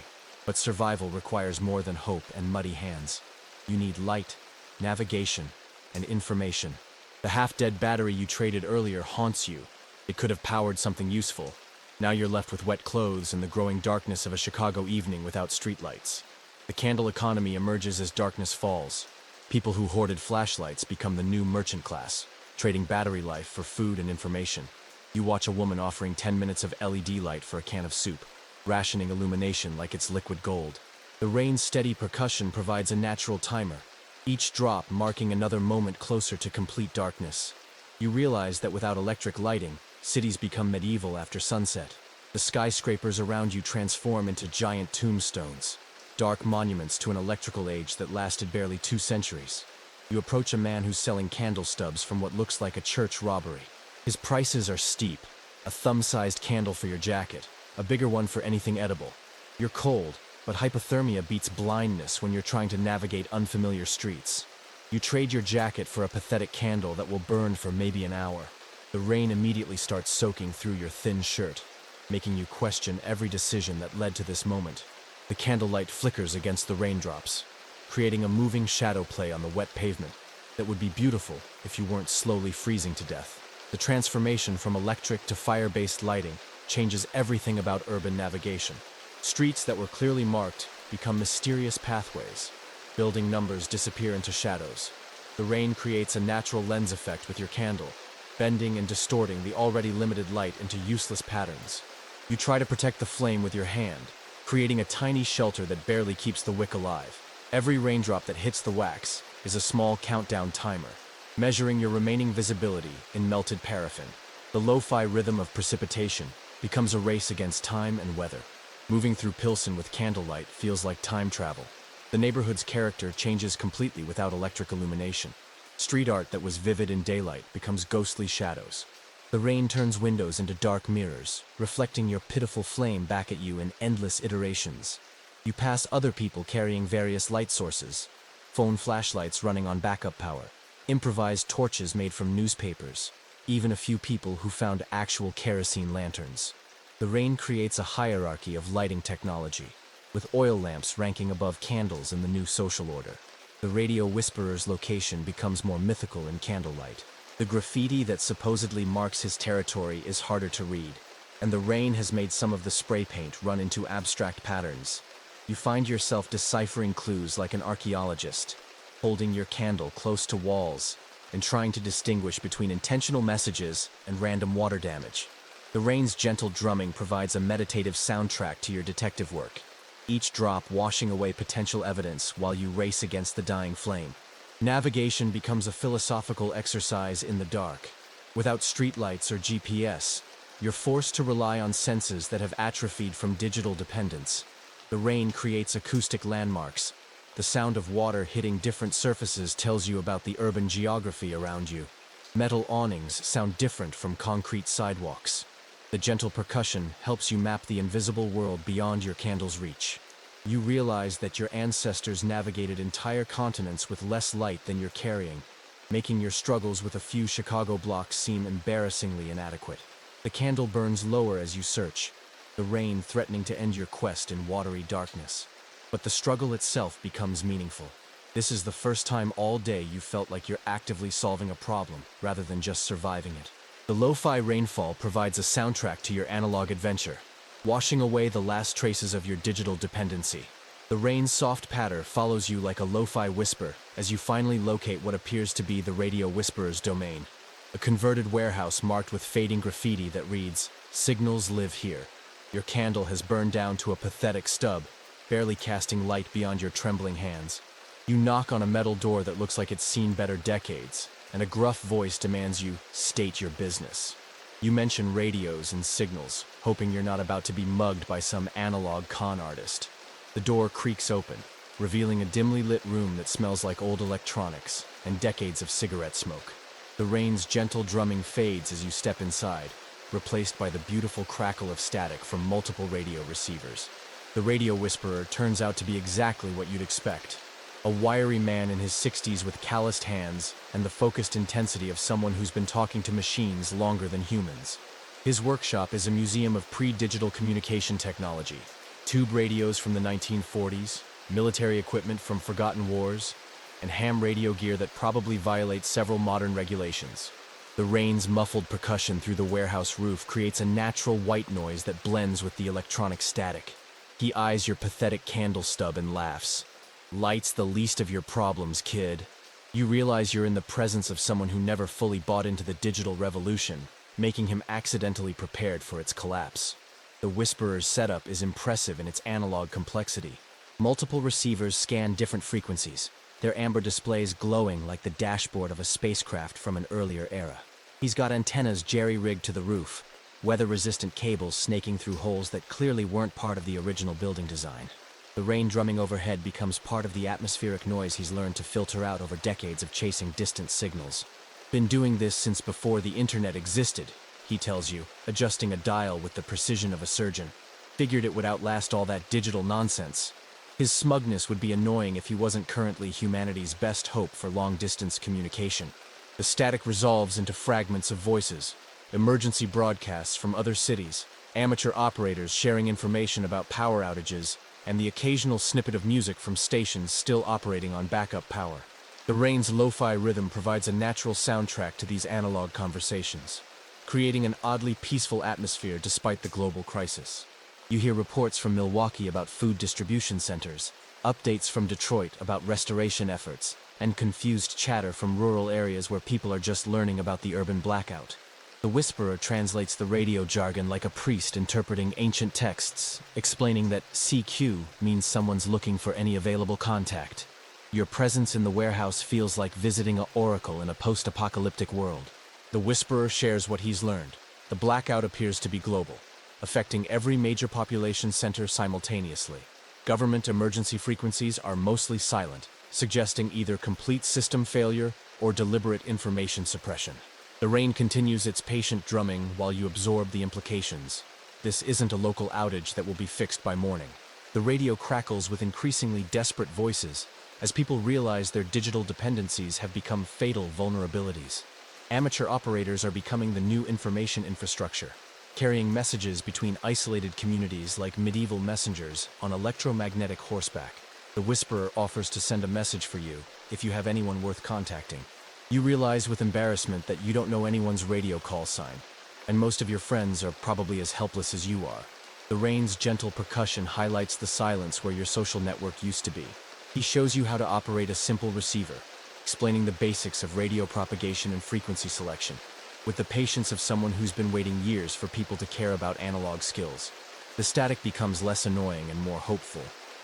But survival requires more than hope and muddy hands. You need light, navigation, and information. The half-dead battery you traded earlier haunts you. It could have powered something useful. Now you're left with wet clothes and the growing darkness of a Chicago evening without streetlights. The candle economy emerges as darkness falls. People who hoarded flashlights become the new merchant class, trading battery life for food and information. You watch a woman offering 10 minutes of LED light for a can of soup, rationing illumination like it's liquid gold. The rain's steady percussion provides a natural timer, each drop marking another moment closer to complete darkness. You realize that without electric lighting, cities become medieval after sunset. The skyscrapers around you transform into giant tombstones, dark monuments to an electrical age that lasted barely 2 centuries. You approach a man who's selling candle stubs from what looks like a church robbery. His prices are steep, a thumb-sized candle for your jacket, a bigger one for anything edible. You're cold, but hypothermia beats blindness when you're trying to navigate unfamiliar streets. You trade your jacket for a pathetic candle that will burn for maybe an hour. The rain immediately starts soaking through your thin shirt, making you question every decision that led to this moment. The candlelight flickers against the raindrops, creating a moving shadow play on the wet pavement that would be beautiful if you weren't slowly freezing to death. The transformation from electric to fire-based lighting changes everything about urban navigation. Streets that were clearly marked become mysterious pathways. Building numbers disappear into shadows. The rain creates a natural lens effect with your candle, bending and distorting the already limited light into useless patterns. You try to protect the flame with your hand, creating a tiny shelter that barely keeps the wick alive. Every raindrop that hits the wax is a small countdown timer, measuring your remaining visibility in melted paraffin. The lo-fi rhythm of precipitation becomes a race against time and weather. Moving through Pilsen with candlelight feels like time travel. The neighborhood's character changes completely without electric illumination. Street art that was vivid in daylight becomes ghostly shadows. The rain turns windows into dark mirrors, reflecting your pitiful flame back at you in endless iterations. You pass other people carrying various light sources, phone flashlights running on backup power, improvised torches made from newspapers, even a few people who found actual kerosene lanterns. The rain creates a hierarchy of lighting technology, with oil lamps ranking above candles in the new social order. The radio whisperer's location becomes more mythical in candlelight. The graffiti that supposedly marks his territory is harder to read, and the rain has made some of the spray paint run into abstract patterns. You find yourself deciphering clues like an archaeologist, holding your candle close to walls and trying to distinguish between intentional messages and random water damage. The rain's gentle drumming provides a meditative soundtrack to your detective work, each drop washing away potential evidence while you race against the dying flame. Navigation becomes a philosophical exercise in the dark. Without streetlights or GPS, you're forced to rely on senses that have atrophied from digital dependence. The rain creates acoustic landmarks. The sound of water hitting different surfaces tells you about the urban geography around you. Metal awnings sound different from concrete sidewalks. The gentle percussion helps you map the invisible world beyond your candle's reach. You realize that your ancestors navigated entire continents with less light than you're carrying, making your struggles with a few Chicago blocks seem embarrassingly inadequate. The candle burns lower as you search, the rain threatening to end your quest in watery darkness. But the struggle itself becomes meaningful. This is the first time all day you felt like you're actively solving a problem rather than just surviving it. The lo-fi rainfall provides a soundtrack to your analog adventure, washing away the last traces of your digital dependency. The rain's soft patter follows you like a lo-fi whisper as you finally locate what appears to be the radio whisperer's domain. A converted warehouse marked with fading graffiti that reads, "Signals live here." Your candle has burned down to a pathetic stub, barely casting light beyond your trembling hands. You knock on a metal door that looks like it's seen better decades, and a gruff voice demands you state your business. You mention radios and signals, hoping you're not about to be mugged by some analog con artist. The door creaks open, revealing a dimly lit room that smells like old electronics and decades of cigarette smoke. The rain's gentle drumming fades as you step inside, replaced by the beautiful crackle of static from multiple radio receivers. The radio whisperer turns out to be exactly what you'd expect. A wiry man in his 60s with calloused hands and the focused intensity of someone who's been talking to machines longer than humans. His workshop is a museum of pre-digital communication technology. Tube radios from the 1940s, military equipment from forgotten wars, and ham radio gear that probably violates several modern regulations. The rain's muffled percussion through the warehouse roof creates a natural white noise that blends with the electronic static. He eyes your pathetic candle stub and laughs. "Light's the least of your problems, kid." You realize you're in the presence of someone who never fully bought into the digital revolution, making him accidentally prepared for its collapse. The Whisperer's setup is impressive in its analog complexity. Multiple receivers scan different frequencies, their amber displays glowing like the dashboard of a spacecraft from an earlier era. He's got antennas jerry-rigged to the roof, weather-resistant cables snaking through holes that clearly weren't part of the original building design. The rain drumming overhead becomes part of the atmospheric noise he's learned to filter out over decades of chasing distant signals. "Been doing this since before the internet existed," he tells you, adjusting a dial with the precision of a surgeon. "Figured it would outlast all that digital nonsense." His smugness would be annoying if he wasn't currently humanity's best hope for long-distance communication. The static resolves into fragments of voices, emergency broadcasts from other cities, amateur operators sharing information about power outages, and the occasional snippet of music from stations still operating on backup power. The rain's lo-fi rhythm provides a natural soundtrack to these analog conversations, creating an oddly peaceful atmosphere despite the global crisis. You hear reports from Milwaukee about food distribution centers, updates from Detroit about restoration efforts, and confused chatter from rural areas where people are just learning about the urban blackout. The Whisperer translates the radio jargon like a priest interpreting ancient texts, explaining that CQ means someone's looking for any available contact. Your presence in the warehouse feels like visiting an oracle in a post-apocalyptic world. The Whisperer shares what he's learned. The blackout appears to be global, affecting every major population center simultaneously. Government emergency frequencies are mostly silent, suggesting either complete system failure or deliberate information suppression. The rain continues its patient drumming while you absorb the implications. This isn't a local outage that will be fixed by morning. The radio crackles with increasingly desperate voices, as people realize their digital dependencies have become fatal vulnerabilities. Amateur operators are becoming the new information infrastructure, carrying messages between isolated communities like medieval messengers on electromagnetic horseback. The Whisperer offers to send a message for you if you have anyone worth contacting. You realize with embarrassment that you don't know anyone's radio call sign, and most of your friends are probably as helpless as you are. The rain's gentle percussion highlights the silence where your social network used to be. He shows you how to operate a simple receiver, explaining the basics of radio propagation and frequency selection, with the patience of someone who's been waiting years for people to care about analog skills. The static becomes less annoying and more hopeful,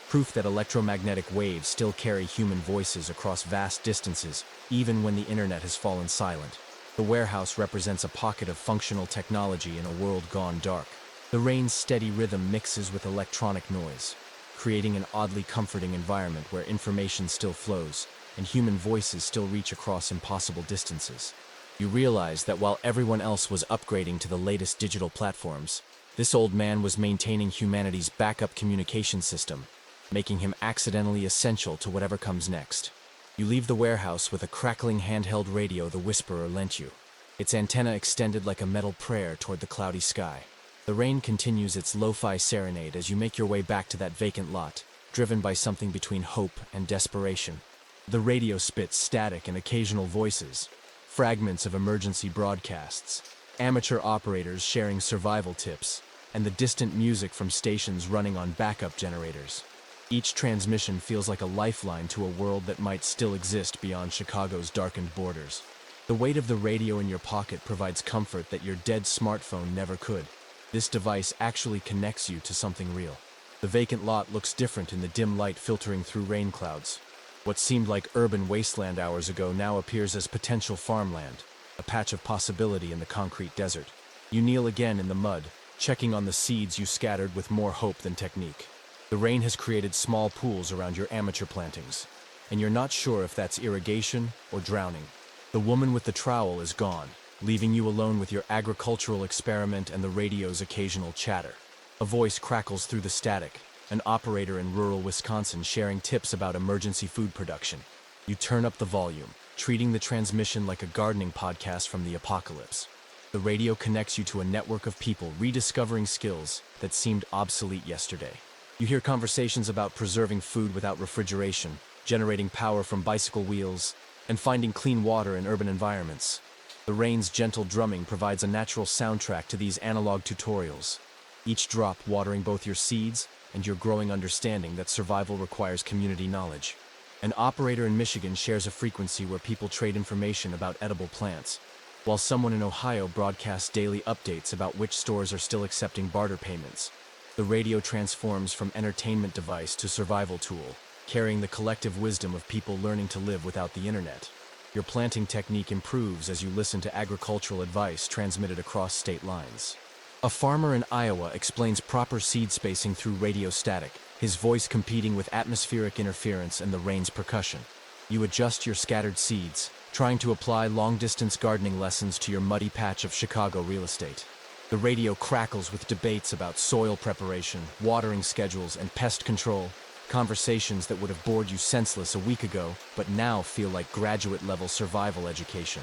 proof that electromagnetic waves still carry human voices across vast distances, even when the internet has fallen silent. The warehouse represents a pocket of functional technology in a world gone dark. The rain's steady rhythm mixes with electronic noise, creating an oddly comforting environment where information still flows and human voices still reach across impossible distances. You realize that while everyone else was upgrading to the latest digital platforms, this old man was maintaining humanity's backup communication system, making him accidentally essential to whatever comes next. You leave the warehouse with a crackling handheld radio the Whisperer lent you, its antenna extended like a metal prayer toward the cloudy sky. The rain continues its lo-fi serenade as you make your way back to that vacant lot, driven by something between hope and desperation. The radio spits static and occasional voices, fragments of emergency broadcasts, amateur operators sharing survival tips, and the distant music from stations running on backup generators. Each transmission feels like a lifeline to a world that might still exist beyond Chicago's darkened borders. The weight of the radio in your pocket provides comfort that your dead smartphone never could. This device actually connects you to something real. The vacant lot looks different in the dim light filtering through rain clouds. What seemed like urban wasteland hours ago now appears as potential farmland, a patch of possibility in the concrete desert. You kneel again in the mud, checking on the seeds you scattered with more hope than technique. The rain has created small pools around your amateur plantings, and you're not sure if that's irrigation or drowning. The woman with the trowel is gone, leaving you alone with your agricultural experiment and the radio's occasional chatter. A voice crackles through the static, an operator in rural Wisconsin sharing tips about emergency food production. You turn up the volume, treating the transmission like a gardening podcast from the apocalypse. The radio connects you to a network of people rediscovering skills that seemed obsolete yesterday. You hear conversations about preserving food without refrigeration, generating power from bicycle wheels, and finding clean water in urban environments. The rain's gentle drumming provides a natural soundtrack to these analog tutorials, each drop watering both your seeds and your growing understanding that survival requires community knowledge. An operator in Michigan shares a frequency where people trade information about edible plants, while someone in Ohio broadcasts daily updates about which stores are still accepting barter payments. The radio transforms from entertainment device to survival tool, carrying the collective wisdom of people learning to live without the internet. Your planting technique improves as you listen to agricultural advice transmitted across state lines. A farmer in Iowa explains proper seed spacing through radio static, his voice competing with atmospheric interference and the rain's percussion. You adjust your scattered seeds, trying to apply long-distance gardening lessons to your muddy patch of Chicago real estate. The radio crackles with debates about soil preparation, watering schedules, and pest control, conversations that would have bored you senseless a week ago, but now feel like graduate-level survival education.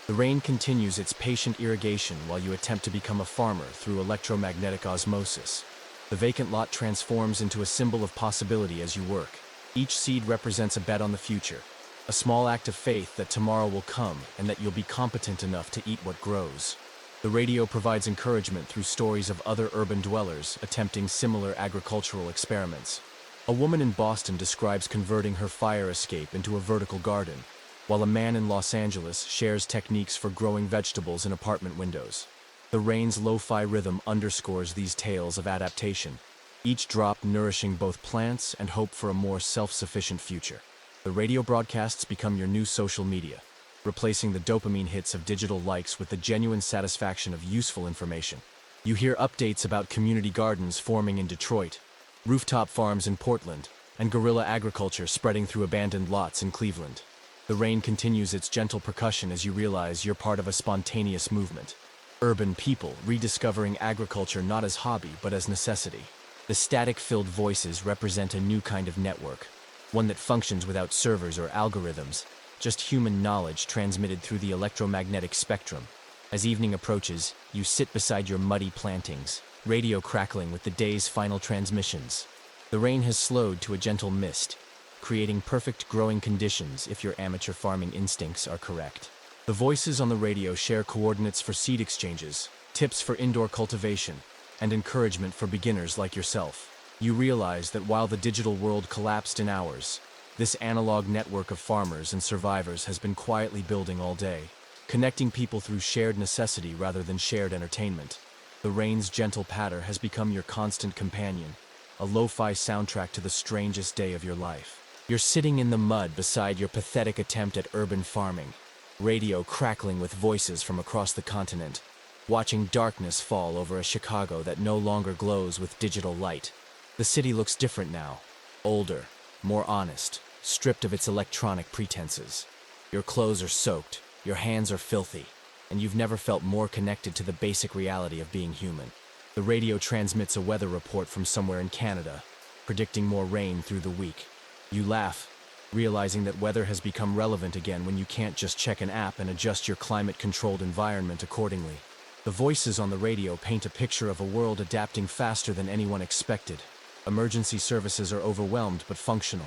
The rain continues its patient irrigation while you attempt to become a farmer through electromagnetic osmosis. The vacant lot transforms into a symbol of possibility as you work. Each seed represents a bet on the future, a small act of faith that tomorrow will come and that you'll be competent enough to eat what grows. The radio provides encouragement through stories of other urban dwellers attempting similar agricultural experiments. A woman in Boston describes converting her fire escape into a vertical garden, while a man in Los Angeles shares techniques for growing vegetables in apartment windows. The rain's lo-fi rhythm underscores these tales of adaptation, each drop nourishing both plants and hope for a more self-sufficient future. The radio broadcasts become your new social media, replacing the dopamine hits of digital likes with the genuine satisfaction of useful information. You hear updates about community gardens forming in Detroit, rooftop farms in Portland, and guerrilla agriculture spreading through abandoned lots in Cleveland. The rain continues its gentle percussion as you realize you're part of a spontaneous movement. Urban people rediscovering agriculture not as hobby but as necessity. The static-filled voices represent a new kind of network, one that functions without servers or algorithms, just human knowledge transmitted through the electromagnetic spectrum. As evening approaches, you sit beside your muddy plantings, radio crackling with the day's final transmissions. The rain has slowed to a gentle mist, creating perfect growing conditions if your amateur farming instincts are correct. The voices on the radio share coordinates for seed exchanges, tips for indoor cultivation, and encouragement for beginners like yourself. You realize that while the digital world collapsed in hours, this analog network of farmers and survivors has been quietly building all day, connecting people through shared necessity rather than shared entertainment. The rain's gentle patter has become your constant companion, a lo-fi soundtrack to the strangest day of your life. You're sitting in the mud beside your pathetic attempt at urban farming, radio crackling with voices from across the continent, watching darkness fall over a Chicago that no longer glows with digital light. The city looks different now, older, more honest, stripped of its electronic pretenses. Your clothes are soaked, your hands are filthy, and you've never felt more connected to the basic reality of being human. The radio transmits a weather report from somewhere in Canada, predicting more rain through the week. You laugh, realizing that weather has become relevant again when you can't just check an app and adjust your climate-controlled environment accordingly. The voices on the radio paint a picture of a world adapting faster than anyone expected. Emergency services are overwhelmed but functional.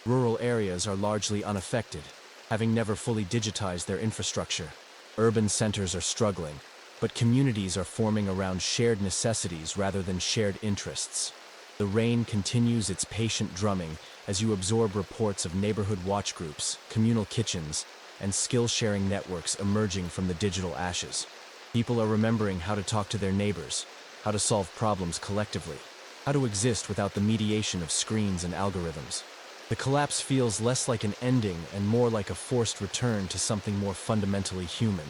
Rural areas are largely unaffected, having never fully digitized their infrastructure. Urban centers are struggling, but communities are forming around shared necessities rather than shared interests. The rain continues its patient drumming as you absorb reports of neighborhood watch groups, communal kitchens, and skill-sharing networks emerging from the digital ashes. People are remembering how to talk to their neighbors, how to solve problems collectively, how to exist without the mediation of screens and algorithms. The collapse feels less like an ending and more like a forced return to something more fundamentally human.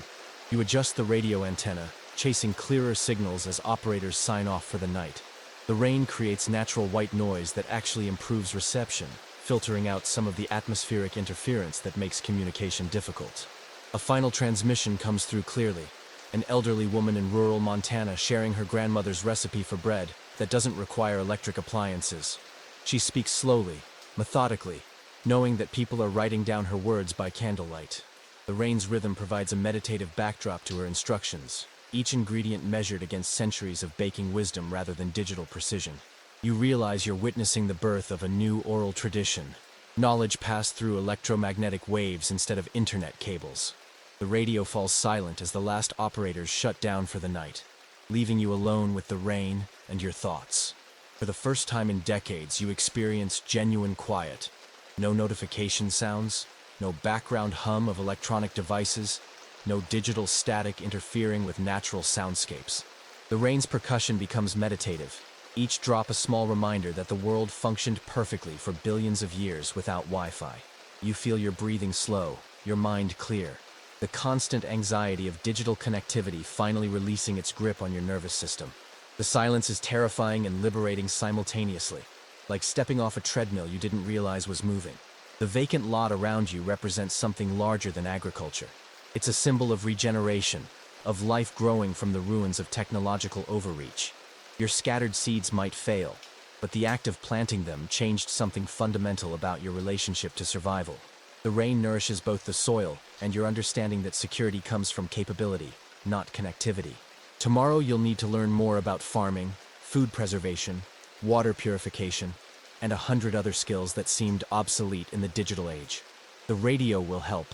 You adjust the radio antenna, chasing clearer signals as operators sign off for the night. The rain creates natural white noise that actually improves reception, filtering out some of the atmospheric interference that makes communication difficult. A final transmission comes through clearly, an elderly woman in rural Montana sharing her grandmother's recipe for bread that doesn't require electric appliances. She speaks slowly, methodically, knowing that people are writing down her words by candlelight. The rain's rhythm provides a meditative backdrop to her instructions, each ingredient measured against centuries of baking wisdom rather than digital precision. You realize you're witnessing the birth of a new oral tradition, knowledge passed through electromagnetic waves instead of internet cables. The radio falls silent as the last operators shut down for the night, leaving you alone with the rain and your thoughts. For the first time in decades, you experience genuine quiet. No notification sounds, no background hum of electronic devices, no digital static interfering with natural soundscapes. The rain's percussion becomes meditative, each drop a small reminder that the world functioned perfectly for billions of years without Wi-Fi. You feel your breathing slow, your mind clear, the constant anxiety of digital connectivity finally releasing its grip on your nervous system. The silence is terrifying and liberating simultaneously, like stepping off a treadmill you didn't realize was moving. The vacant lot around you represents something larger than agriculture. It's a symbol of regeneration, of life growing from the ruins of technological overreach. Your scattered seeds might fail, but the act of planting them changed something fundamental about your relationship to survival. The rain nourishes both the soil and your understanding that security comes from capability, not connectivity. Tomorrow you'll need to learn more about farming, food preservation, water purification, and 100 other skills that seemed obsolete in the digital age. The radio will help,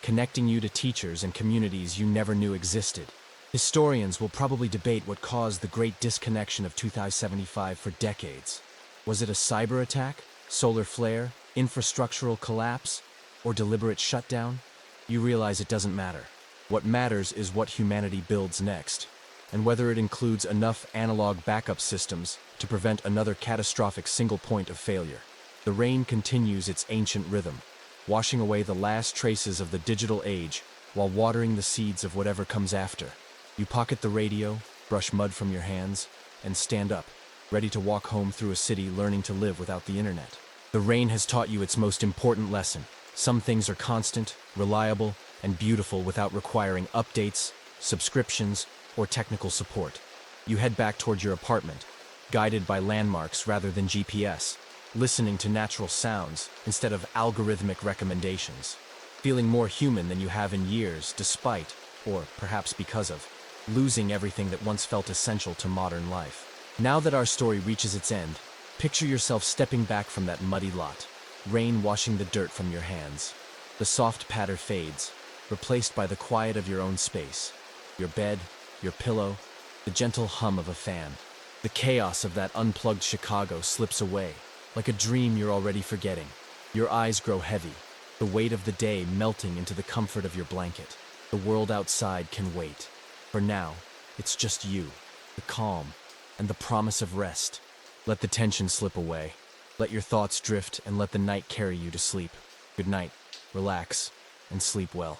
connecting you to teachers and communities you never knew existed. Historians will probably debate what caused the great disconnection of 2075 for decades. Was it a cyber attack, solar flare, infrastructural collapse, or deliberate shutdown? You realize it doesn't matter. What matters is what humanity builds next, and whether it includes enough analog backup systems to prevent another catastrophic single point of failure. The rain continues its ancient rhythm, washing away the last traces of the digital age while watering the seeds of whatever comes after. You pocket the radio, brush mud from your hands, and stand up, ready to walk home through a city learning to live without the internet. The rain has taught you its most important lesson. Some things are constant, reliable, and beautiful without requiring updates, subscriptions, or technical support. You head back toward your apartment, guided by landmarks rather than GPS, listening to natural sounds instead of algorithmic recommendations, feeling more human than you have in years despite, or perhaps because of, losing everything that once felt essential to modern life. Now that our story reaches its end, picture yourself stepping back from that muddy lot, rain washing the dirt from your hands. The soft patter fades, replaced by the quiet of your own space. Your bed, your pillow, the gentle hum of a fan. The chaos of that unplugged Chicago slips away, like a dream you're already forgetting. Your eyes grow heavy, the weight of the day melting into the comfort of your blanket. The world outside can wait. For now, it's just you, the calm, and the promise of rest. Let the tension slip away. Let your thoughts drift and let the night carry you to sleep. Good night, relax, and sleep well.